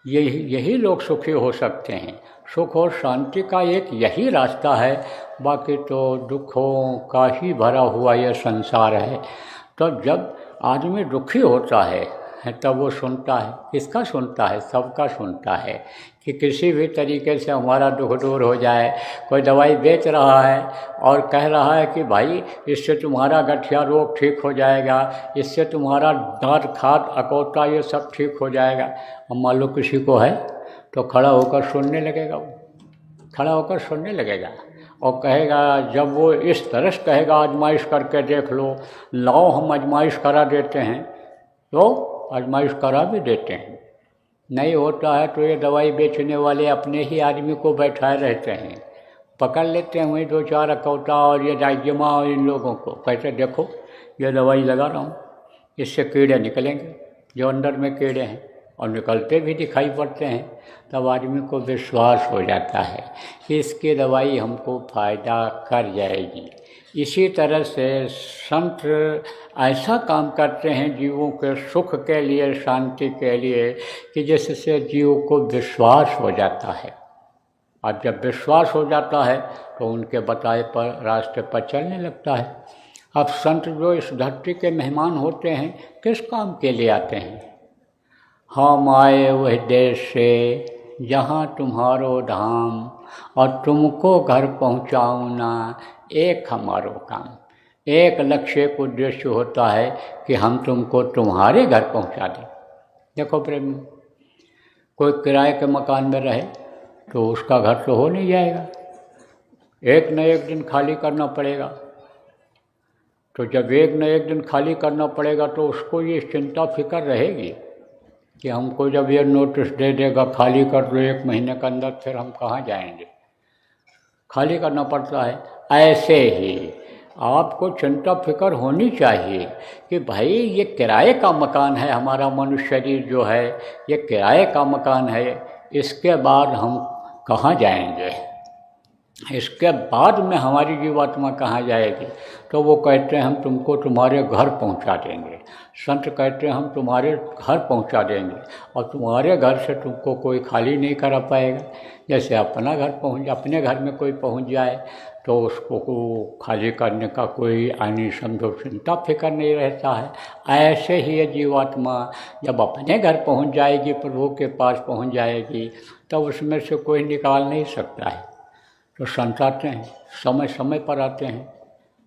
यही लोग सुखी हो सकते हैं। सुख और शांति का एक यही रास्ता है, बाकी तो दुखों का ही भरा हुआ यह संसार है। तो जब आदमी दुखी होता है तब वो सुनता है, किसका सुनता है? सबका सुनता है कि किसी भी तरीके से हमारा दुख दूर हो जाए। कोई दवाई बेच रहा है और कह रहा है कि भाई इससे तुम्हारा गठिया रोग ठीक हो जाएगा, इससे तुम्हारा दांत खाद अकौता ये सब ठीक हो जाएगा। अब मान लो किसी को है तो खड़ा होकर सुनने लगेगा, वो खड़ा होकर सुनने लगेगा और कहेगा, जब वो इस तरह से कहेगा आजमाइश करके देख लो, लाओ हम आजमाइश करा देते हैं, तो आजमाइश करा भी देते हैं। नहीं होता है तो ये दवाई बेचने वाले अपने ही आदमी को बैठाए रहते हैं, पकड़ लेते हैं वहीं दो चार अकौता और ये जायजमा और इन लोगों को, कहते देखो ये दवाई लगा रहा हूँ, इससे कीड़े निकलेंगे, जो अंदर में कीड़े हैं, और निकलते भी दिखाई पड़ते हैं। तब आदमी को विश्वास हो जाता है कि इसकी दवाई हमको फ़ायदा कर जाएगी। इसी तरह से संत ऐसा काम करते हैं जीवों के सुख के लिए, शांति के लिए, कि जिससे जीव को विश्वास हो जाता है। और जब विश्वास हो जाता है तो उनके बताए पर रास्ते पर चलने लगता है। अब संत जो इस धरती के मेहमान होते हैं, किस काम के लिए आते हैं? हम आए वह देश से जहाँ तुम्हारो धाम, और तुमको घर पहुँचाऊँ ना एक हमारो काम। एक लक्ष्य, एक उद्देश्य होता है कि हम तुमको तुम्हारे घर पहुँचा दें। देखो प्रेम, कोई किराए के मकान में रहे तो उसका घर तो हो नहीं जाएगा, एक न एक दिन खाली करना पड़ेगा। तो जब एक न एक दिन खाली करना पड़ेगा तो उसको ये चिंता फिक्र रहेगी कि हमको जब ये नोटिस दे देगा खाली कर दो 1 महीने के अंदर, फिर हम कहाँ जाएंगे, खाली करना पड़ता है। ऐसे ही आपको चिंता फिक्र होनी चाहिए कि भाई ये किराए का मकान है, हमारा मनुष्य शरीर जो है ये किराए का मकान है, इसके बाद हम कहाँ जाएंगे, इसके बाद में हमारी जीवात्मा कहाँ जाएगी। तो वो कहते हैं हम तुमको तुम्हारे घर पहुंचा देंगे। संत कहते हैं हम तुम्हारे घर पहुंचा देंगे, और तुम्हारे घर से तुमको कोई खाली नहीं करा पाएगा। जैसे अपना घर अपने घर में कोई पहुंच जाए तो उसको खाली करने का कोई आनी समझो चिंता फिक्र नहीं रहता है। ऐसे ही ये जीवात्मा जब अपने घर पहुंच जाएगी, प्रभु के पास पहुंच जाएगी, तब उसमें से कोई निकाल नहीं सकता है। तो संत आते हैं, समय समय पर आते हैं।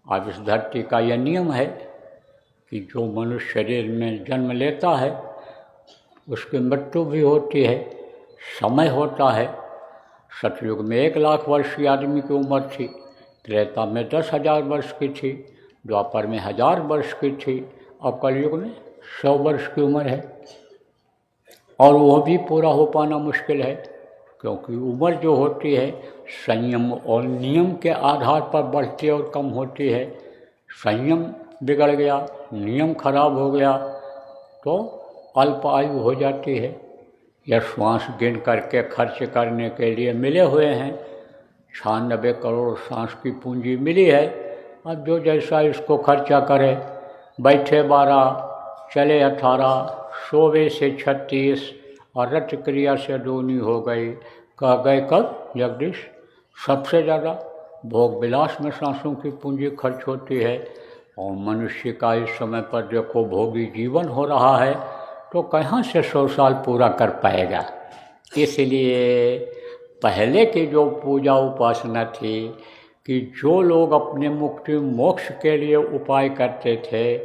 अब इस धरती का यह नियम है कि जो मनुष्य शरीर में जन्म लेता है उसकी मृत्यु भी होती है, समय होता है। सतयुग में 1 लाख वर्ष की आदमी की उम्र थी, त्रेता में 10,000 वर्ष की थी, द्वापर में 1000 वर्ष की थी, और कलयुग में 100 वर्ष की उम्र है। और वह भी पूरा हो पाना मुश्किल है, क्योंकि उम्र जो होती है संयम और नियम के आधार पर बढ़ती और कम होती है। संयम बिगड़ गया, नियम खराब हो गया तो अल्प आयु हो जाती है। या श्वास गिन करके खर्च करने के लिए मिले हुए हैं, 96 करोड़ सांस की पूंजी मिली है। अब जो जैसा इसको खर्चा करे, बैठे 12, चले 18, सोवे से 36 और रट क्रिया से दूनी हो गई। कह गए कब जगदीश? सबसे ज़्यादा भोग विलास में सांसों की पूंजी खर्च होती है। और मनुष्य का इस समय पर देखो भोगी जीवन हो रहा है, तो कहाँ से 100 साल पूरा कर पाएगा। इसलिए पहले की जो पूजा उपासना थी कि जो लोग अपने मुक्ति मोक्ष के लिए उपाय करते थे,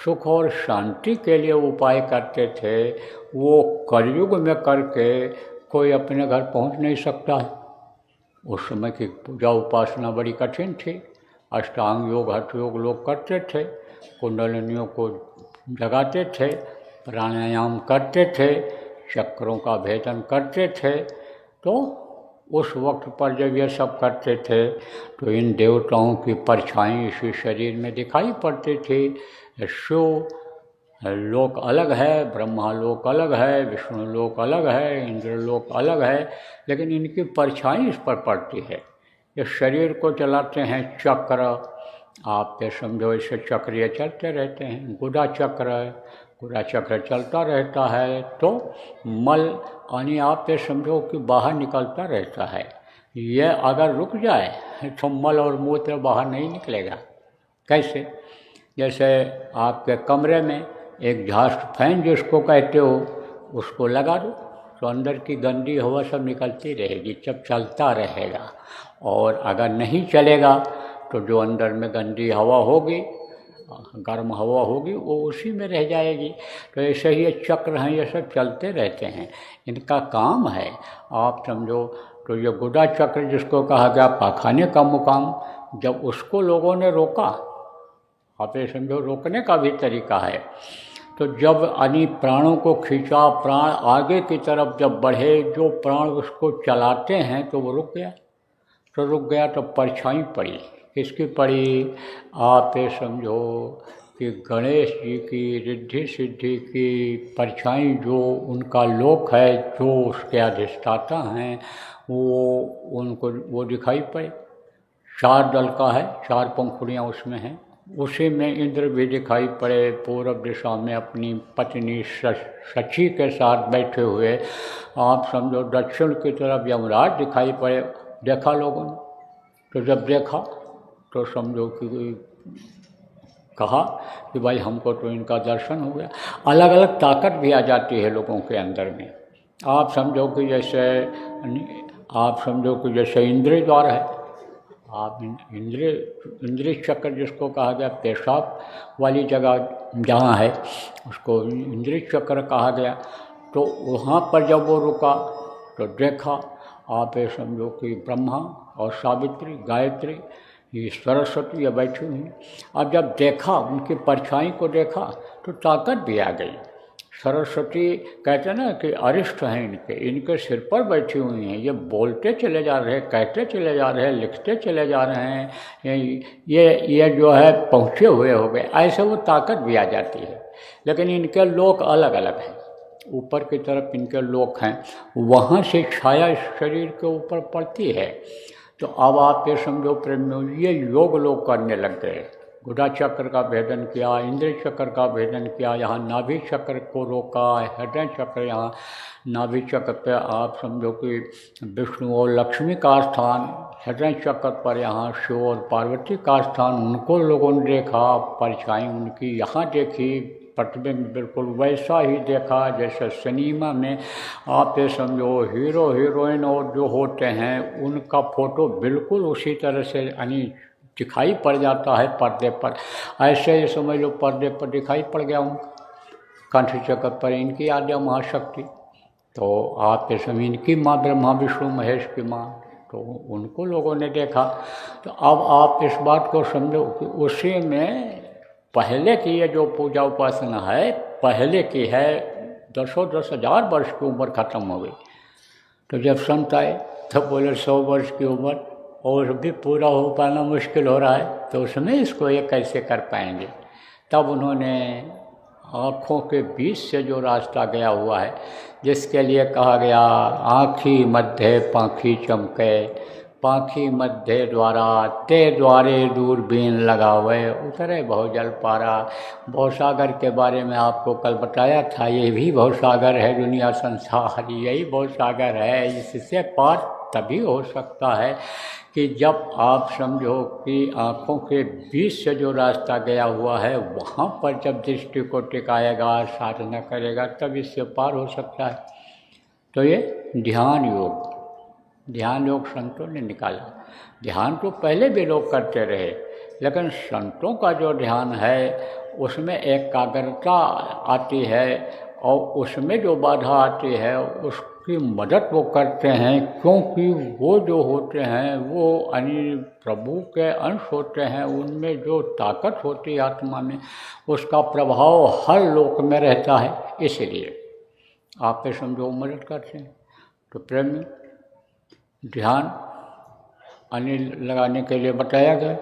सुख और शांति के लिए उपाय करते थे, वो कलयुग में करके कोई अपने घर पहुंच नहीं सकता है। उस समय की पूजा उपासना बड़ी कठिन थी। अष्टांग योग, हठ योग लोग करते थे, कुंडलिनियों को जगाते थे, प्राणायाम करते थे, चक्रों का भेदन करते थे। तो उस वक्त पर जब ये सब करते थे तो इन देवताओं की परछाई इसी शरीर में दिखाई पड़ती थी। शिव लोक अलग है, ब्रह्मा लोक अलग है, विष्णु लोक अलग है, इंद्र लोक अलग है, लेकिन इनकी परछाई इस पर पड़ती है। ये शरीर को चलाते हैं चक्र, आप ये समझो इसे चक्रीय चलते रहते हैं। गुड़ा चक्र है, गुड़ा चक्र चलता रहता है तो मल यानी आप ये समझो कि बाहर निकलता रहता है। ये अगर रुक जाए तो मल और मूत्र बाहर नहीं निकलेगा। कैसे? जैसे आपके कमरे में एक झास्ट फैन जिसको कहते हो, उसको लगा दो तो अंदर की गंदी हवा सब निकलती रहेगी, जब चलता रहेगा। और अगर नहीं चलेगा तो जो अंदर में गंदी हवा होगी, गर्म हवा होगी, वो उसी में रह जाएगी। तो ऐसे ही ये चक्र हैं, ये सब चलते रहते हैं, इनका काम है। आप समझो तो ये गुड़ा चक्र जिसको कहा गया पाखाने का मुकाम, जब उसको लोगों ने रोका, आप ये समझो रोकने का भी तरीका है। तो जब यानी प्राणों को खींचा, प्राण आगे की तरफ जब बढ़े, जो प्राण उसको चलाते हैं तो वो रुक गया। तो रुक गया तो परछाई पड़ी। किसकी पड़ी? आप ये समझो कि गणेश जी की रिद्धि सिद्धि की परछाई, जो उनका लोक है, जो उसके अधिष्ठाता हैं, वो उनको वो दिखाई पड़े। 4 दल का है, 4 पंखुड़ियाँ उसमें हैं। उसी में इंद्र भी दिखाई पड़े, पूर्व दिशा में अपनी पत्नी शची के साथ बैठे हुए। आप समझो दक्षिण की तरफ यमराज दिखाई पड़े। देखा लोगों ने, तो जब देखा तो समझो कि कहा कि भाई हमको तो इनका दर्शन हो गया। अलग अलग ताकत भी आ जाती है लोगों के अंदर में। आप समझो कि जैसे इंद्रिय द्वार है, आप इंद्रिय चक्र जिसको कहा गया, पेशाब वाली जगह जहाँ है उसको इंद्रिय चक्र कहा गया। तो वहाँ पर जब वो रुका तो देखा, आप ये समझो कि ब्रह्मा और सावित्री, गायत्री, ये सरस्वती ये बैठी हुई। अब जब देखा, उनकी परछाई को देखा तो ताकत भी आ गई। सरस्वती कहते हैं ना कि अरिष्ट हैं इनके सिर पर बैठी हुई हैं। ये बोलते चले जा रहे हैं, कहते चले जा रहे हैं, लिखते चले जा रहे हैं। ये जो है पहुँचे हुए हो गए, ऐसे वो ताकत भी आ जाती है। लेकिन इनके लोक अलग अलग हैं। ऊपर की तरफ इनके लोक हैं, वहाँ से छाया इस शरीर के ऊपर पड़ती है। तो अब आप ये समझो प्रेमियों, ये योग लोग करने लग गए। गुड़ा चक्र का भेदन किया, इंद्रिय चक्र का भेदन किया, यहाँ नाभि चक्र को रोका, हृदय चक्र, यहाँ नाभि चक्र पे आप समझो कि विष्णु और लक्ष्मी का स्थान, हृदय चक्र पर यहाँ शिव और पार्वती का स्थान, उनको लोगों ने देखा, परछाई उनकी यहाँ देखी, प्रतिबिंब बिल्कुल वैसा ही देखा जैसे सिनेमा में आप ये समझो हीरो हीरोइन और जो होते हैं उनका फ़ोटो बिल्कुल उसी तरह से यानी दिखाई पड़ जाता है पर्दे पर। ऐसे ही समझ लो पर्दे पर दिखाई पड़ गया उनका, कंठ चक्र पर इनकी आद्या महाशक्ति। तो आप ये समझ इनकी माँ ब्रह्मा विष्णु महेश की माँ, तो उनको लोगों ने देखा। तो अब आप इस बात को समझो कि उसी में पहले की ये जो पूजा उपासना है, पहले की है, 10 हज़ार वर्ष की उम्र ख़त्म हो गई। तो जब संत आए तो बोले 100 वर्ष की उम्र और भी पूरा हो पाना मुश्किल हो रहा है, तो उसमें इसको ये कैसे कर पाएंगे। तब उन्होंने आँखों के बीच से जो रास्ता गया हुआ है, जिसके लिए कहा गया आँखी मध्य पाखी चमके, पाखी मध्य द्वारा ते द्वारे दूरबीन लगावे, उतरे बहुजल पारा। भवसागर के बारे में आपको कल बताया था, ये भी भवसागर है, दुनिया संसार यही भवसागर है। इससे पार तभी हो सकता है कि जब आप समझो कि आँखों के बीच से जो रास्ता गया हुआ है वहाँ पर जब दृष्टि को टिकाएगा, साधना करेगा, तब इससे पार हो सकता है। तो ये ध्यान योग संतों ने निकाला। ध्यान तो पहले भी लोग करते रहे, लेकिन संतों का जो ध्यान है उसमें एकाग्रता आती है और उसमें जो बाधा आती है उसकी मदद वो करते हैं, क्योंकि वो जो होते हैं वो प्रभु के अंश होते हैं। उनमें जो ताकत होती है आत्मा में, उसका प्रभाव हर लोक में रहता है। इसलिए आप पे समझो मदद करते हैं। तो प्रेम ध्यान लगाने के लिए बताया गया,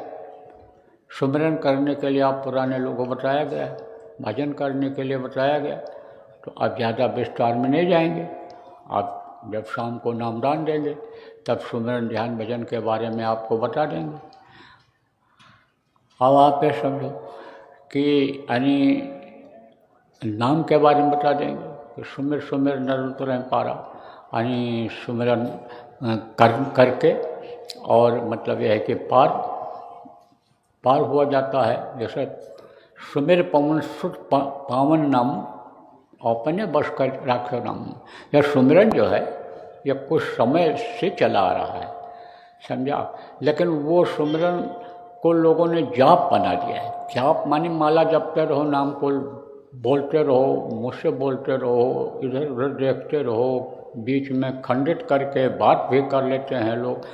सुमिरन करने के लिए आप पुराने लोगों को बताया गया, भजन करने के लिए बताया गया। तो आप ज़्यादा विस्तार में नहीं जाएंगे। आप जब शाम को नामदान देंगे तब सुमिरन ध्यान भजन के बारे में आपको बता देंगे। अब आप ये समझो कि नाम के बारे में बता देंगे कि सुमिर सुमिर नर उतरे पारा, सुमिरन करके, और मतलब यह है कि पार हुआ जाता है। जैसे सुमिर पवन सुत पावन नाम अपने बस कर राख्यो नाम। यह सुमिरन जो है यह कुछ समय से चला आ रहा है, समझा। लेकिन वो सुमिरन को लोगों ने जाप बना दिया है। जाप माने माला जपते रहो, नाम को बोलते रहो, मुझसे बोलते रहो, इधर उधर देखते रहो, बीच में खंडित करके बात भी कर लेते हैं लोग,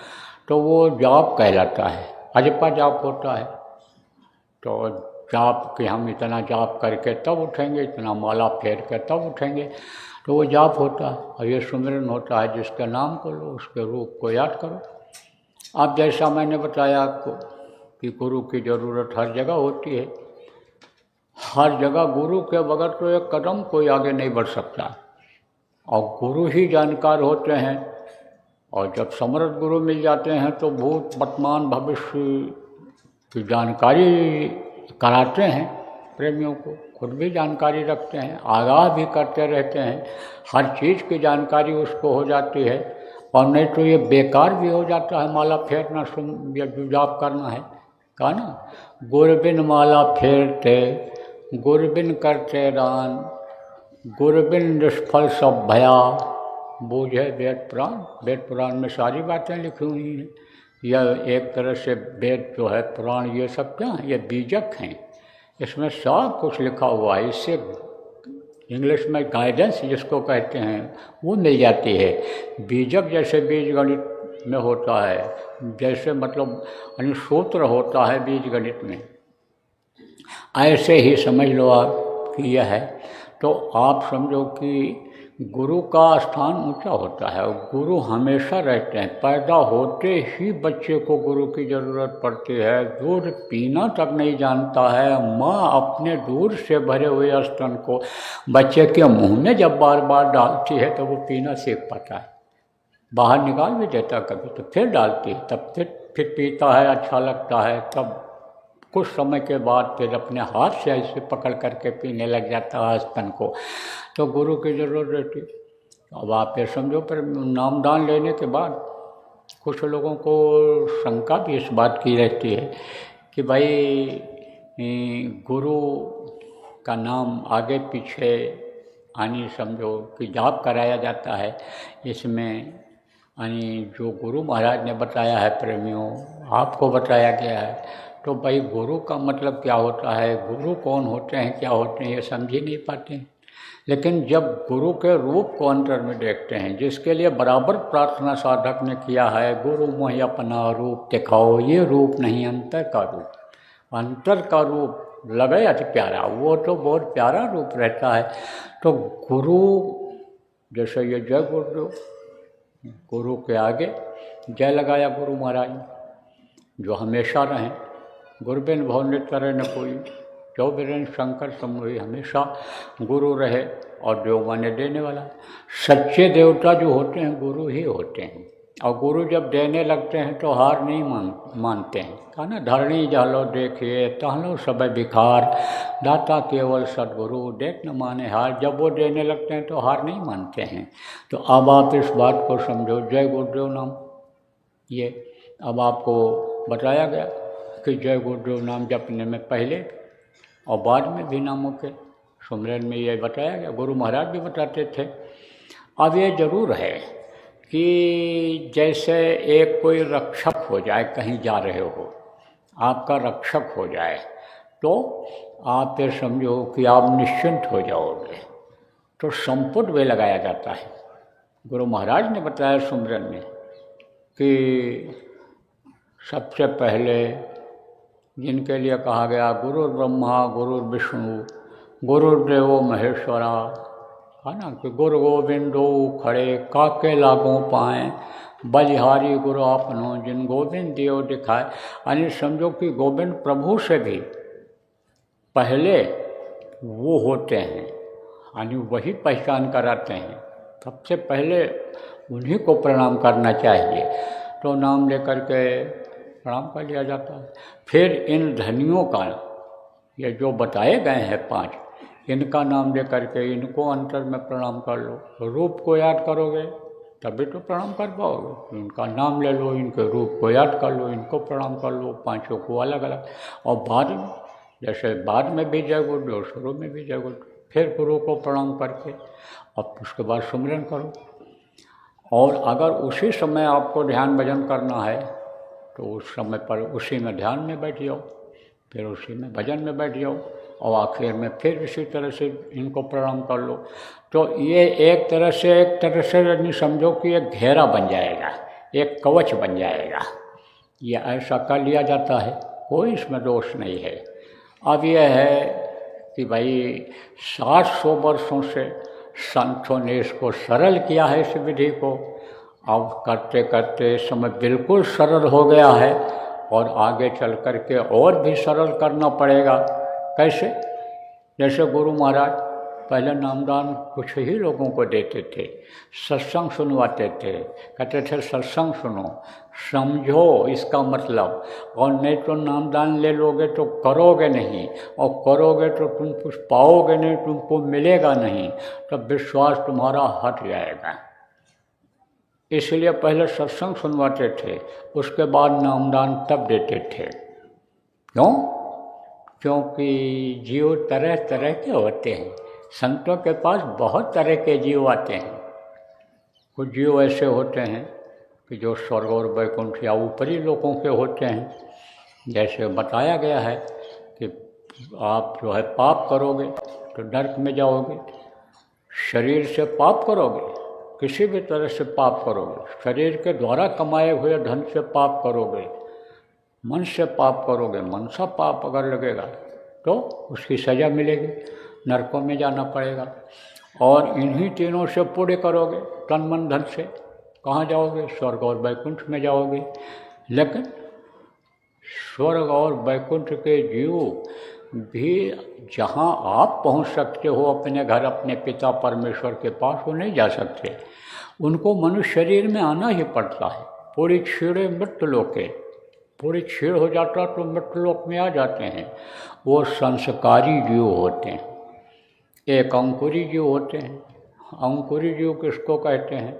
तो वो जाप कहलाता है। अजपा जाप होता है। तो जाप कि हम इतना जाप करके तब उठेंगे, इतना माला फेर के तब उठेंगे, तो वो जाप होता है। और ये सुमिरन होता है, जिसके नाम को लो, उसके रूप को याद करो। अब जैसा मैंने बताया आपको कि गुरु की ज़रूरत हर जगह होती है। हर जगह गुरु के बगैर तो एक कदम कोई आगे नहीं बढ़ सकता, और गुरु ही जानकार होते हैं। और जब समर्थ गुरु मिल जाते हैं तो भूत वर्तमान भविष्य की जानकारी कराते हैं प्रेमियों को, खुद भी जानकारी रखते हैं, आगाह भी करते रहते हैं। हर चीज़ की जानकारी उसको हो जाती है, और नहीं तो ये बेकार भी हो जाता है माला फेरना, या जाप करना है। कहा ना, गुरबिन माला फेरते गुरबिन करते दान, गुरबिन निष्फल सब भया, बूझे वेद पुराण। वेद पुराण में सारी बातें लिखी हुई हैं। यह एक तरह से वेद जो है, पुराण, ये सब क्या है, ये बीजक हैं। इसमें सब कुछ लिखा हुआ है। इससे इंग्लिश में गाइडेंस जिसको कहते हैं वो मिल जाती है। बीजक जैसे बीज गणित में होता है, जैसे मतलब सूत्र होता है बीज गणित में, ऐसे ही समझ लो आप कि यह है। तो आप समझो कि गुरु का स्थान ऊंचा होता है, और गुरु हमेशा रहते हैं। पैदा होते ही बच्चे को गुरु की ज़रूरत पड़ती है। दूध पीना तक नहीं जानता है, माँ अपने दूध से भरे हुए स्तन को बच्चे के मुंह में जब बार बार डालती है तो वो पीना सीख पाता है। बाहर निकाल भी देता कभी, तो फिर डालती है, तब फिर पीता है, अच्छा लगता है। तब कुछ समय के बाद फिर अपने हाथ से ऐसे पकड़ करके पीने लग जाता है स्तन को। तो गुरु की ज़रूरत रहती। अब आप ये समझो, पर नामदान लेने के बाद कुछ लोगों को शंका भी इस बात की रहती है कि भाई गुरु का नाम आगे पीछे समझो कि जाप कराया जाता है। इसमें जो गुरु महाराज ने बताया है प्रेमियों, आपको बताया गया है, तो भाई गुरु का मतलब क्या होता है, गुरु कौन होते हैं, क्या होते हैं, ये समझ ही नहीं पाते हैं। लेकिन जब गुरु के रूप को अंतर में देखते हैं, जिसके लिए बराबर प्रार्थना साधक ने किया है, गुरु मोहि अपना रूप दिखाओ, ये रूप नहीं अंतर का रूप। अंतर का रूप लगे अति प्यारा, वो तो बहुत प्यारा रूप रहता है। तो गुरु जैसे ये जय गुरुदेव, गुरु के आगे जय लगाया गुरु महाराज, जो हमेशा रहें। गुरबिन भव नित करे न कोई, जो वीरेंद्र शंकर समूही हमेशा गुरु रहे, और देव माने देने वाला। सच्चे देवता जो होते हैं गुरु ही होते हैं, और गुरु जब देने लगते हैं तो हार नहीं मानते हैं। कहा ना, धरणी जालो देखिए टहलो सब बिखार, दाता केवल सदगुरु देख न माने हार। जब वो देने लगते हैं तो हार नहीं मानते हैं। तो अब आप इस बात को समझो, जय गुरुदेव नाम, ये अब आपको बताया गया कि जय गुरुदेव नाम जपने में पहले और बाद में भी नामों के सुमरन में ये बताया गया, गुरु महाराज भी बताते थे। अब ये जरूर है कि जैसे एक कोई रक्षक हो जाए, कहीं जा रहे हो, आपका रक्षक हो जाए, तो आप ये समझो कि आप निश्चिंत हो जाओगे, तो संपुट वे लगाया जाता है। गुरु महाराज ने बताया सुमरन में कि सबसे पहले जिनके लिए कहा गया गुरु ब्रह्मा गुरु विष्णु गुरुदेवो महेश्वरा, है ना, कि गुरु गोविंदो खड़े काके लागों पाएँ, बलिहारी गुरु आपनो जिन गोविंद देव दिखाए। यानी समझो कि गोविंद प्रभु से भी पहले वो होते हैं, यानी वही पहचान कराते हैं। सबसे पहले उन्हीं को प्रणाम करना चाहिए। तो नाम लेकर के प्रणाम कर लिया जाता है। फिर इन धनियों का, ये जो बताए गए हैं 5, इनका नाम लेकर के इनको अंतर में प्रणाम कर लो। रूप को याद करोगे तभी तो प्रणाम कर पाओगे। इनका नाम ले लो, इनके रूप को याद कर लो, इनको प्रणाम कर लो, 5 को अलग अलग। और बाद में, जैसे बाद में भी जय गुरुदेव, शुरू में भी जय गुरुदेव, फिर गुरु को प्रणाम करके और उसके बाद सुमिरन करो। और अगर उसी समय आपको ध्यान भजन करना है तो उस समय पर उसी में ध्यान में बैठ जाओ, फिर उसी में भजन में बैठ जाओ, और आखिर में फिर इसी तरह से इनको प्रणाम कर लो। तो ये एक तरह से नहीं समझो कि एक घेरा बन जाएगा, एक कवच बन जाएगा। ये ऐसा कर लिया जाता है, कोई इसमें दोष नहीं है। अब यह है कि भाई 700 वर्षों से संतों ने इसको सरल किया है, इस विधि को। अब करते करते समय बिल्कुल सरल हो गया है, और आगे चल कर के और भी सरल करना पड़ेगा। कैसे? जैसे गुरु महाराज पहले नामदान कुछ ही लोगों को देते थे, सत्संग सुनवाते थे, कहते थे सत्संग सुनो, समझो इसका मतलब, और नहीं तो नामदान ले लोगे तो करोगे नहीं, और करोगे तो तुम कुछ पाओगे नहीं, तुमको मिलेगा नहीं, तब विश्वास तुम्हारा हट जाएगा। इसलिए पहले सत्संग सुनवाते थे, उसके बाद नामदान तब देते थे। क्यों? क्योंकि जीव तरह तरह के होते हैं। संतों के पास बहुत तरह के जीव आते हैं। कुछ जीव ऐसे होते हैं कि जो स्वर्ग और वैकुंठ या ऊपरी लोगों के होते हैं। जैसे बताया गया है कि आप जो है पाप करोगे तो नरक में जाओगे, शरीर से पाप करोगे, किसी भी तरह से पाप करोगे, शरीर के द्वारा कमाए हुए धन से पाप करोगे, मन से पाप करोगे, मन सा पाप अगर लगेगा तो उसकी सज़ा मिलेगी, नरकों में जाना पड़ेगा। और इन्हीं तीनों से पुण्य करोगे, तन मन धन से, कहाँ जाओगे? स्वर्ग और वैकुंठ में जाओगे। लेकिन स्वर्ग और वैकुंठ के जीव भी जहाँ आप पहुँच सकते हो अपने घर, अपने पिता परमेश्वर के पास, वो नहीं जा सकते। उनको मनुष्य शरीर में आना ही पड़ता है। पूरी छीड़े मृत्युलोक के, पूरी छीड़ हो जाता तो मृत्युलोक में आ जाते हैं। वो संस्कारी जीव होते हैं। एक अंकुरी जीव होते हैं। अंकुरी जीव किसको कहते हैं?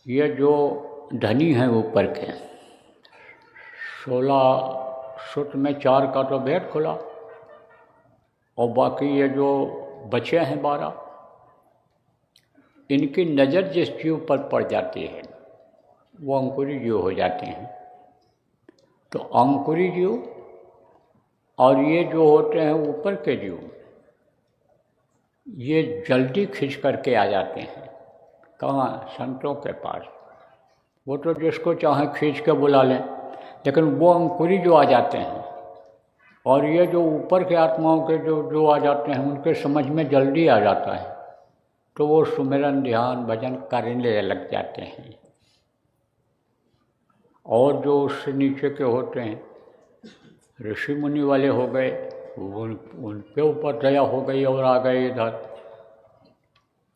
ये जो धनी हैं ऊपर के, 16 सुत में 4 का तो भेद खुला, और बाकी ये जो बचे हैं 12, इनकी नज़र जिस जीव पर पड़ जाती है वो अंकुरी जीव हो जाते हैं। तो अंकुरी जीव और ये जो होते हैं ऊपर के जीव, ये जल्दी खिंच करके आ जाते हैं। कहाँ? संतों के पास। वो तो जिसको चाहे खींच के बुला लें, लेकिन वो अंकुरी जो आ जाते हैं, और ये जो ऊपर के आत्माओं के जो आ जाते हैं, उनके समझ में जल्दी आ जाता है, तो वो सुमिरन ध्यान भजन करने लग जाते हैं। और जो उससे नीचे के होते हैं, ऋषि मुनि वाले हो गए, उन पे ऊपर दया हो गई और आ गए इधर,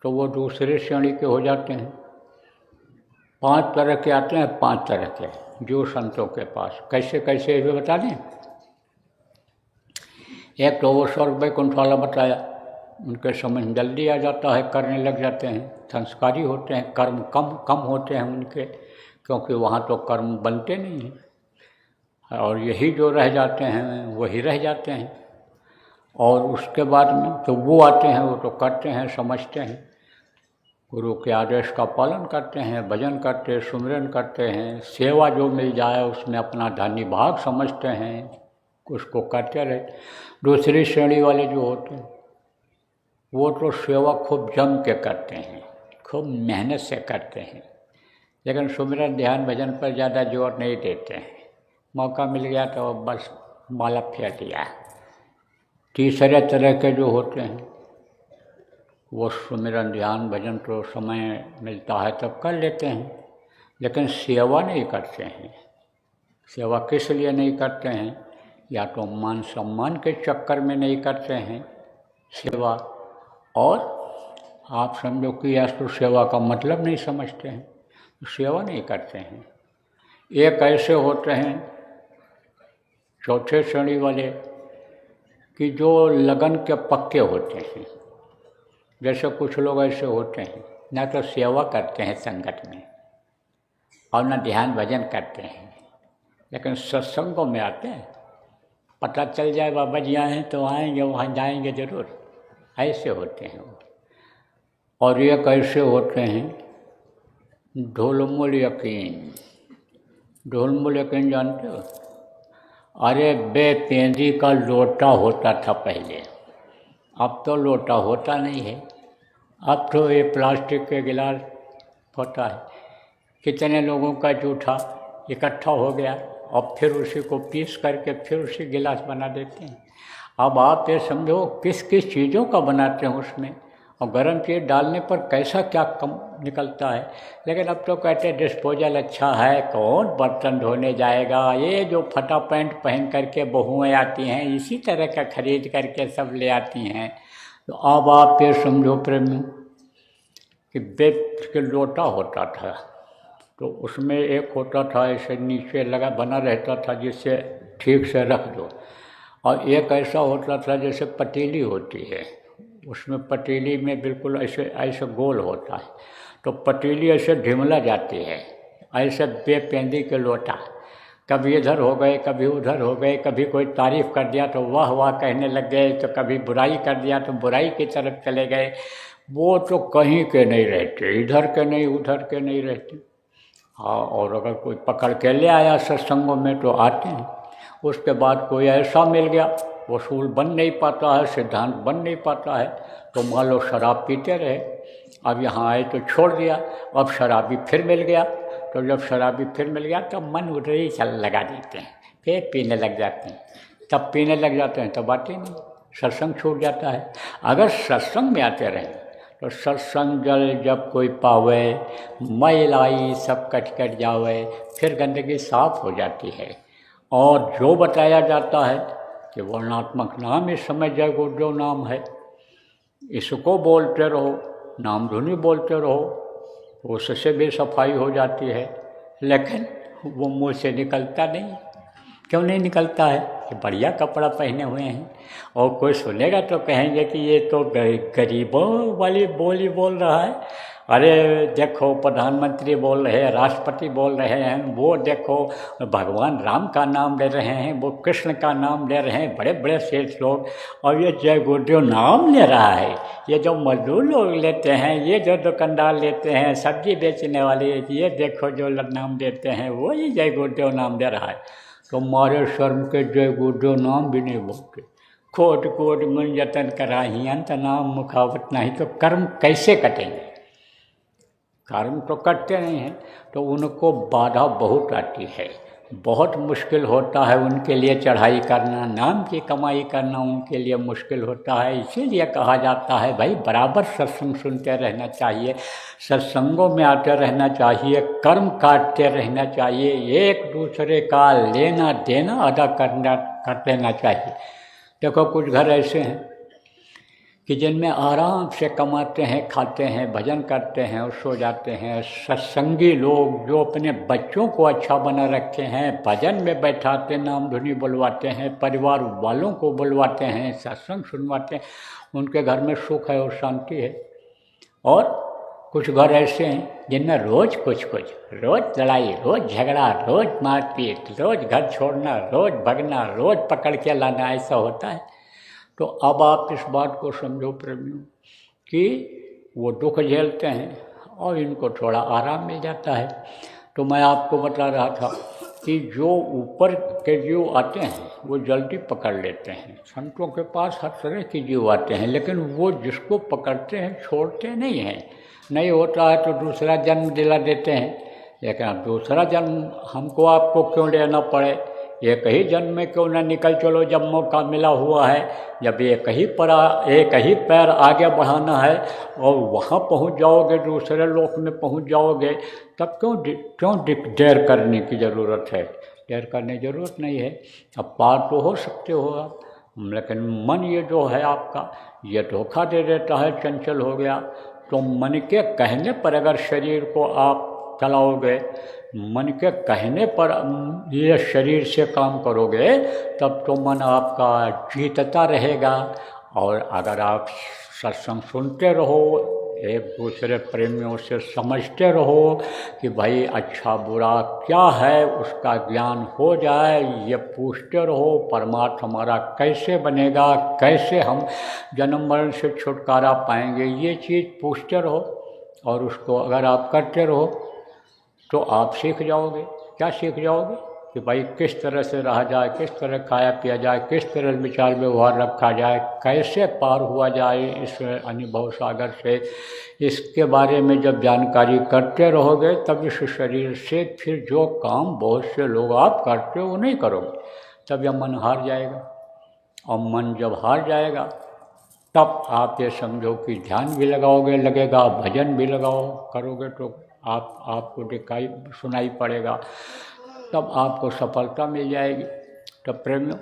तो वो दूसरे श्रेणी के हो जाते हैं। 5 तरह के आते हैं, 5 तरह के जो संतों के पास। कैसे कैसे ये बता दें। एक तो वो स्वर्ग वैकुंठ वाला बताया, उनके समझ जल्दी आ जाता है, करने लग जाते हैं, संस्कारी होते हैं, कर्म कम होते हैं उनके, क्योंकि वहाँ तो कर्म बनते नहीं हैं, और यही जो रह जाते हैं वही रह जाते हैं। और उसके बाद में तो वो आते हैं, वो तो करते हैं, समझते हैं, गुरु के आदेश का पालन करते हैं, भजन करते हैं, सुमिरन करते हैं, सेवा जो मिल जाए उसमें अपना धन्य भाग समझते हैं, उसको करते रहे। दूसरी श्रेणी वाले जो होते हैं वो तो सेवा खूब जम के करते हैं, खूब मेहनत से करते हैं, लेकिन सुमिरन ध्यान भजन पर ज़्यादा जोर नहीं देते हैं। मौका मिल गया तो बस माला फेर दिया। तीसरे तरह के जो होते हैं वो सुमिरन ध्यान भजन तो समय मिलता है तब कर लेते हैं, लेकिन सेवा नहीं करते हैं। सेवा किस लिए नहीं करते हैं? या तो मान सम्मान के चक्कर में नहीं करते हैं सेवा, और आप समझो कि या तो सेवा का मतलब नहीं समझते हैं, तो सेवा नहीं करते हैं। एक ऐसे होते हैं चौथे श्रेणी वाले कि जो लगन के पक्के होते हैं। जैसे कुछ लोग ऐसे होते हैं, ना तो सेवा करते हैं संगत में और ना ध्यान भजन करते हैं, लेकिन सत्संगों में आते हैं, पता चल जाए बाबा जी आए हैं तो आएंगे, वहाँ जाएंगे ज़रूर, ऐसे होते हैं वो। और ये कैसे होते हैं ढोलमुल यकीन। ढोलमुल यकीन जानते हो? अरे बेपेंदी का लोटा होता था पहले, अब तो लोटा होता नहीं है, अब तो ये प्लास्टिक के गिलास होता है। कितने लोगों का जूठा इकट्ठा हो गया और फिर उसी को पीस करके फिर उसी गिलास बना देते हैं। अब आप ये समझो किस किस चीज़ों का बनाते हैं उसमें, और गर्म चीज़ डालने पर कैसा क्या कम निकलता है। लेकिन अब तो कहते हैं डिस्पोजल अच्छा है, कौन बर्तन धोने जाएगा, ये जो फटा पैंट पहन करके बहुएँ आती हैं इसी तरह का खरीद करके सब ले आती हैं। तो अब आप ये समझो प्रेमी कि बेत के लोटा होता था, तो उसमें एक होता था ऐसे नीचे लगा बना रहता था जिससे ठीक से रख दो, और एक ऐसा होता था जैसे पतीली होती है, उसमें पतीली में बिल्कुल ऐसे ऐसे गोल होता है, तो पतीली ऐसे ढिमला जाती है। ऐसे बेपेंदी के लोटा कभी इधर हो गए, कभी उधर हो गए, कभी कोई तारीफ़ कर दिया तो वाह वाह कहने लग गए, तो कभी बुराई कर दिया तो बुराई की तरफ चले गए। वो तो कहीं के नहीं रहते, इधर के नहीं उधर के नहीं रहते। हाँ, और अगर कोई पकड़ के ले आया सत्संगों में तो आते हैं। उसके बाद कोई ऐसा मिल गया, वसूल बन नहीं पाता है, सिद्धांत बन नहीं पाता है, तो मान लो शराब पीते रहे, अब यहाँ आए तो छोड़ दिया, अब शराबी फिर मिल गया, तो जब शराबी फिर मिल गया तो मन उधर ही चल लगा देते हैं, फिर पीने लग जाते हैं। तब पीने लग जाते हैं तब आते नहीं, सत्संग छूट जाता है। अगर सत्संग में आते रहें तो सत्संग जल जब कोई पावे, मैल आई सब कट कट जावे, फिर गंदगी साफ हो जाती है। और जो बताया जाता है कि वर्णात्मक नाम इस समय जय गुरुदेव नाम है, इसको बोलते रहो, नाम धुनी बोलते रहो, उससे भी सफाई हो जाती है। लेकिन वो मुँह से निकलता नहीं। क्यों नहीं निकलता है? कि बढ़िया कपड़ा पहने हुए हैं, और कोई सुनेगा तो कहेंगे कि ये तो गरीबों वाली बोली बोल रहा है। अरे देखो प्रधानमंत्री बोल रहे हैं, राष्ट्रपति बोल रहे हैं, वो देखो भगवान राम का नाम ले रहे हैं, वो कृष्ण का नाम ले रहे हैं, बड़े बड़े सेठ लोग, और ये जय गुरुदेव नाम ले रहा है। ये जो मजदूर लोग लेते हैं, ये जो दुकानदार लेते हैं, सब्जी बेचने वाले, ये देखो जो नाम लेते हैं, वो ये जय गुरुदेव नाम ले रहा है। तो मारे शर्म के जय गुरुदेव नाम भी नहीं बोलते। कोट कोट मन जतन कराही अंत नाम मुखावत नहीं, तो कर्म कैसे कटेंगे? कर्म तो करते नहीं हैं, तो उनको बाधा बहुत आती है। बहुत मुश्किल होता है उनके लिए चढ़ाई करना, नाम की कमाई करना उनके लिए मुश्किल होता है। इसीलिए कहा जाता है भाई बराबर सत्संग सुनते रहना चाहिए, सत्संगों में आते रहना चाहिए, कर्म काटते रहना चाहिए, एक दूसरे का लेना देना अदा कर देना चाहिए। देखो कुछ घर ऐसे हैं कि जिनमें आराम से कमाते हैं, खाते हैं, भजन करते हैं और सो जाते हैं। सत्संगी लोग जो अपने बच्चों को अच्छा बना रखे हैं, भजन में बैठाते, नाम धुनी बुलवाते हैं, परिवार वालों को बुलवाते हैं, सत्संग सुनवाते हैं, उनके घर में सुख है और शांति है। और कुछ घर ऐसे हैं जिनमें रोज़ कुछ रोज़ लड़ाई, रोज़ झगड़ा, रोज़ मारपीट, रोज़ घर छोड़ना, रोज़ भगना, रोज़ पकड़ के लाना, ऐसा होता है। तो अब आप इस बात को समझो प्रेमियों कि वो दुख झेलते हैं और इनको थोड़ा आराम मिल जाता है। तो मैं आपको बता रहा था कि जो ऊपर के जीव आते हैं वो जल्दी पकड़ लेते हैं। संतों के पास हर तरह के जीव आते हैं, लेकिन वो जिसको पकड़ते हैं छोड़ते नहीं हैं। नहीं होता है तो दूसरा जन्म दिला देते हैं, लेकिन अब दूसरा जन्म हमको आपको क्यों लेना पड़े? एक ही जन्म में क्यों ना निकल चलो जब मौका मिला हुआ है। जब एक ही पैर आगे बढ़ाना है और वहाँ पहुँच जाओगे, दूसरे लोक में पहुँच जाओगे, तब क्यों देर करने की ज़रूरत है? देर करने की ज़रूरत नहीं है। अब पार तो हो सकते हो आप, लेकिन मन ये जो है आपका ये धोखा दे देता है, चंचल हो गया। तो मन के कहने पर अगर शरीर को आप चलाओगे, मन के कहने पर ये शरीर से काम करोगे, तब तो मन आपका जीतता रहेगा। और अगर आप सत्संग सुनते रहो, एक दूसरे प्रेमियों से समझते रहो कि भाई अच्छा बुरा क्या है, उसका ज्ञान हो जाए, ये पूछते रहो परमात्मा हमारा कैसे बनेगा, कैसे हम जन्म मरण से छुटकारा पाएंगे, ये चीज़ पूछते रहो। और उसको अगर आप करते रहो तो आप सीख जाओगे। क्या सीख जाओगे? कि भाई किस तरह से रहा जाए, किस तरह खाया पिया जाए, किस तरह विचार व्यवहार रखा जाए, कैसे पार हुआ जाए इस अनुभव सागर से। इसके बारे में जब जानकारी करते रहोगे तब इस शरीर से फिर जो काम बहुत से लोग आप करते हो वो नहीं करोगे, तब यह मन हार जाएगा। और मन जब हार जाएगा तब आप ये समझो कि ध्यान भी लगेगा, भजन भी करोगे तो आपको दिखाई सुनाई पड़ेगा, तब आपको सफलता मिल जाएगी। तो प्रेमियों,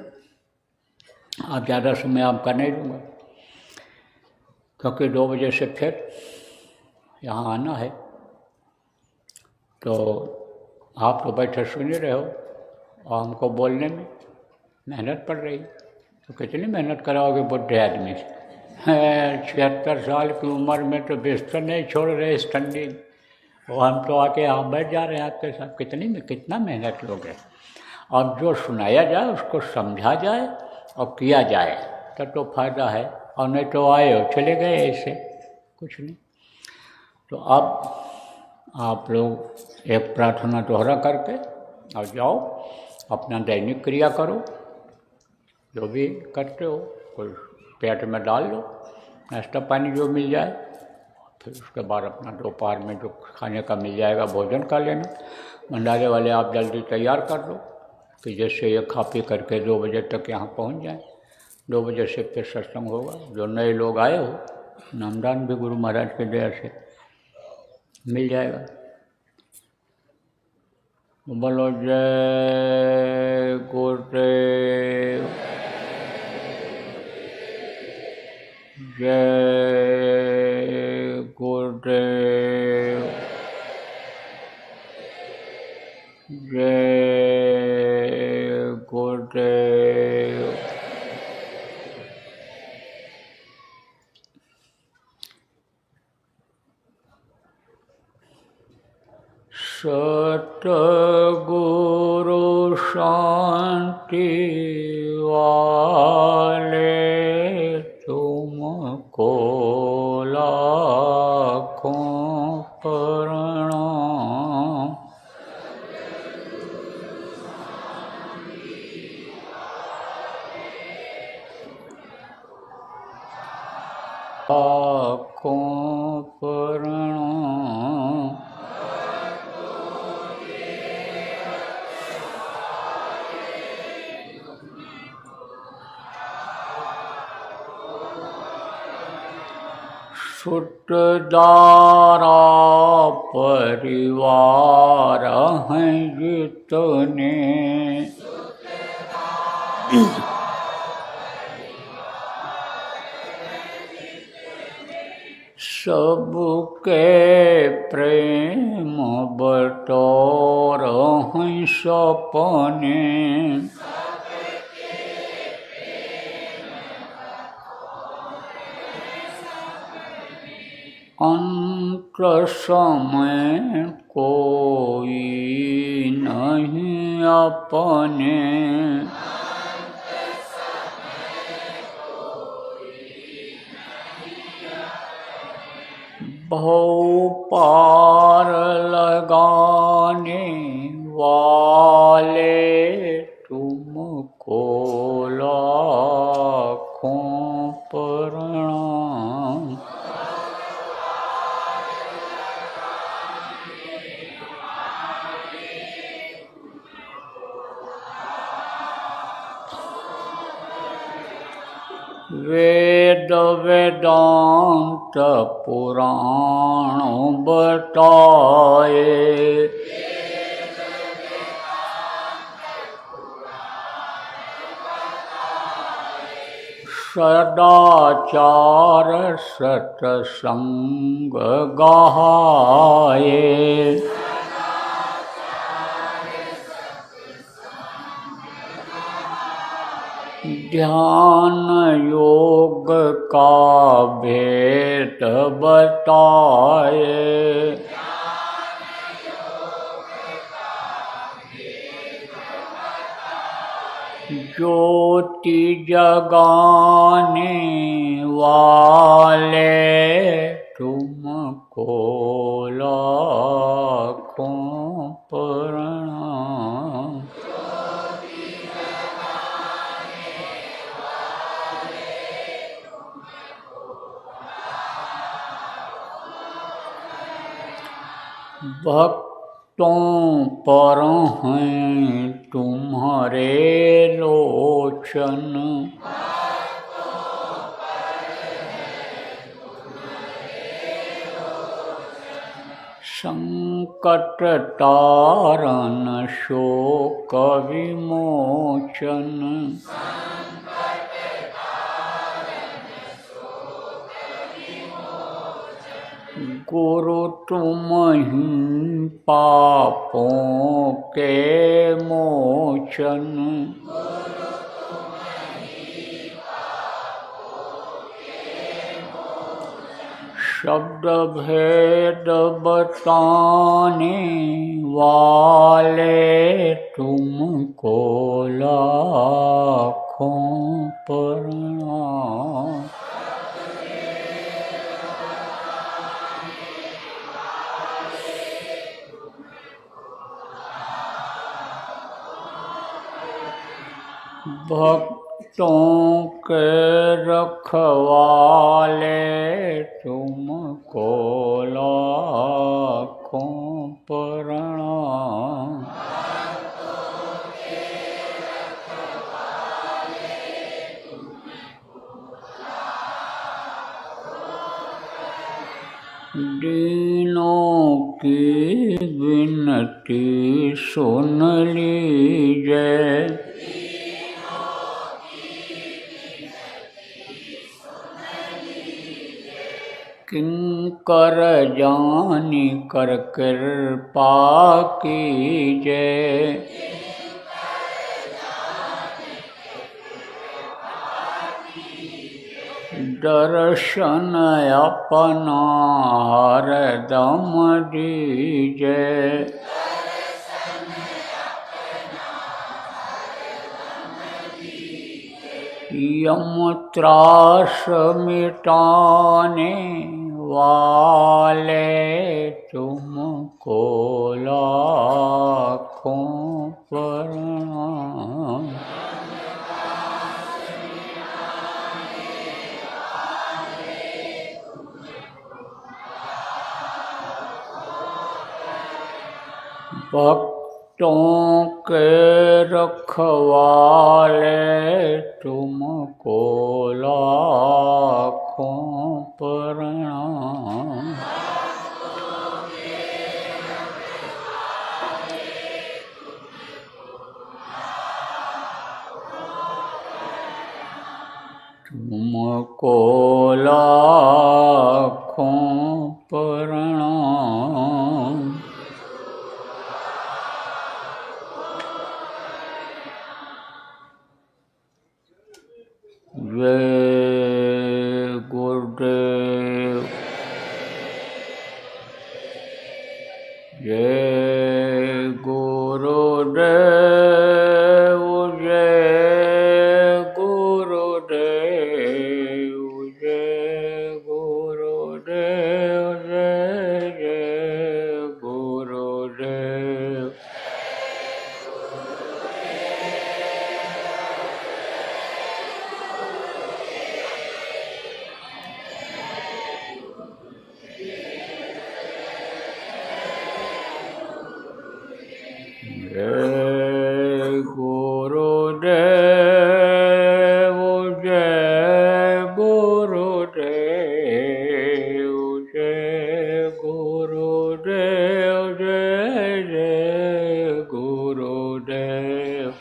आप ज़्यादा समय आपका नहीं दूँगा, क्योंकि 2 बजे से फिर यहाँ आना है। तो आप तो बैठे सुन ही रहे हो और हमको बोलने में मेहनत पड़ रही। तो कितनी मेहनत कराओगे बुढ़े आदमी से? 76 साल की उम्र में तो बिस्तर नहीं छोड़ रहे इस ठंडी, वो हम तो आके यहाँ बैठ जा रहे हैं आपके साथ। कितना मेहनत लोगे। अब जो सुनाया जाए उसको समझा जाए और किया जाए तब तो फायदा है, और नहीं तो आए और चले गए ऐसे कुछ नहीं। तो अब आप लोग एक प्रार्थना दोहरा करके और जाओ, अपना दैनिक क्रिया करो, जो भी करते हो कोई पेट में डाल लो, नाश्ता पानी जो मिल जाए, फिर उसके बाद अपना दोपहर में जो खाने का मिल जाएगा भोजन कर लेना। भंडारे वाले आप जल्दी तैयार कर दो कि जैसे ये खा पी करके 2 बजे तक यहाँ पहुँच जाएं। 2 बजे से फिर सत्संग होगा। जो नए लोग आए हो, नामदान भी गुरु महाराज के दया से मिल जाएगा। बोलो जय गुरुदेव, जय गुरुदेव, जय गुरुदेव। सतगुरु शांति वाले तुमको लाखों प्रणाम। लाखों प्रणाम। छुटदारा परिवार हैं जितने, सबके प्रेम बटोर हैं सपने, अंत समय कोई नहीं अपने, भव पार लगाने वाले तुमको लाखों प्रणाम। वेद वेदांत पुराण बताए, सदाचार सत्संग गाए, ध्यान योग का भेद बताए, ज्योति जगाने वाले तुमको लाखों प्रणाम। भक्तों पर हैं तुम्हारे लोचन, संकट तारन शोक विमोचन, गुरु तुम ही पापों के मोचन, शब्द भेद बताने वाले तुमको लाखों प्रणाम। भक्तों के रखवाले तुमको लाखों प्रणाम। दीनों की विनती सुन लीजिए, किंकर जानी कर कृपा कीजिए, दर्शन अपना हरदम दीजिए, यम त्रास मिटाने वाले तुमको लाखों प्रणाम। भक्तों के रखवाले तुमको लाखों प्रणाम। तुमको लाखों प्रणाम। जय गुरुदेव। जय गुरुदेव। जय गुरुदेव। जय गुरुदेव। जय जय गुरुदेव। जय गुरुदेव। जय गुरुदेव। जय गुरुदेव। जय जय गुरुदेव।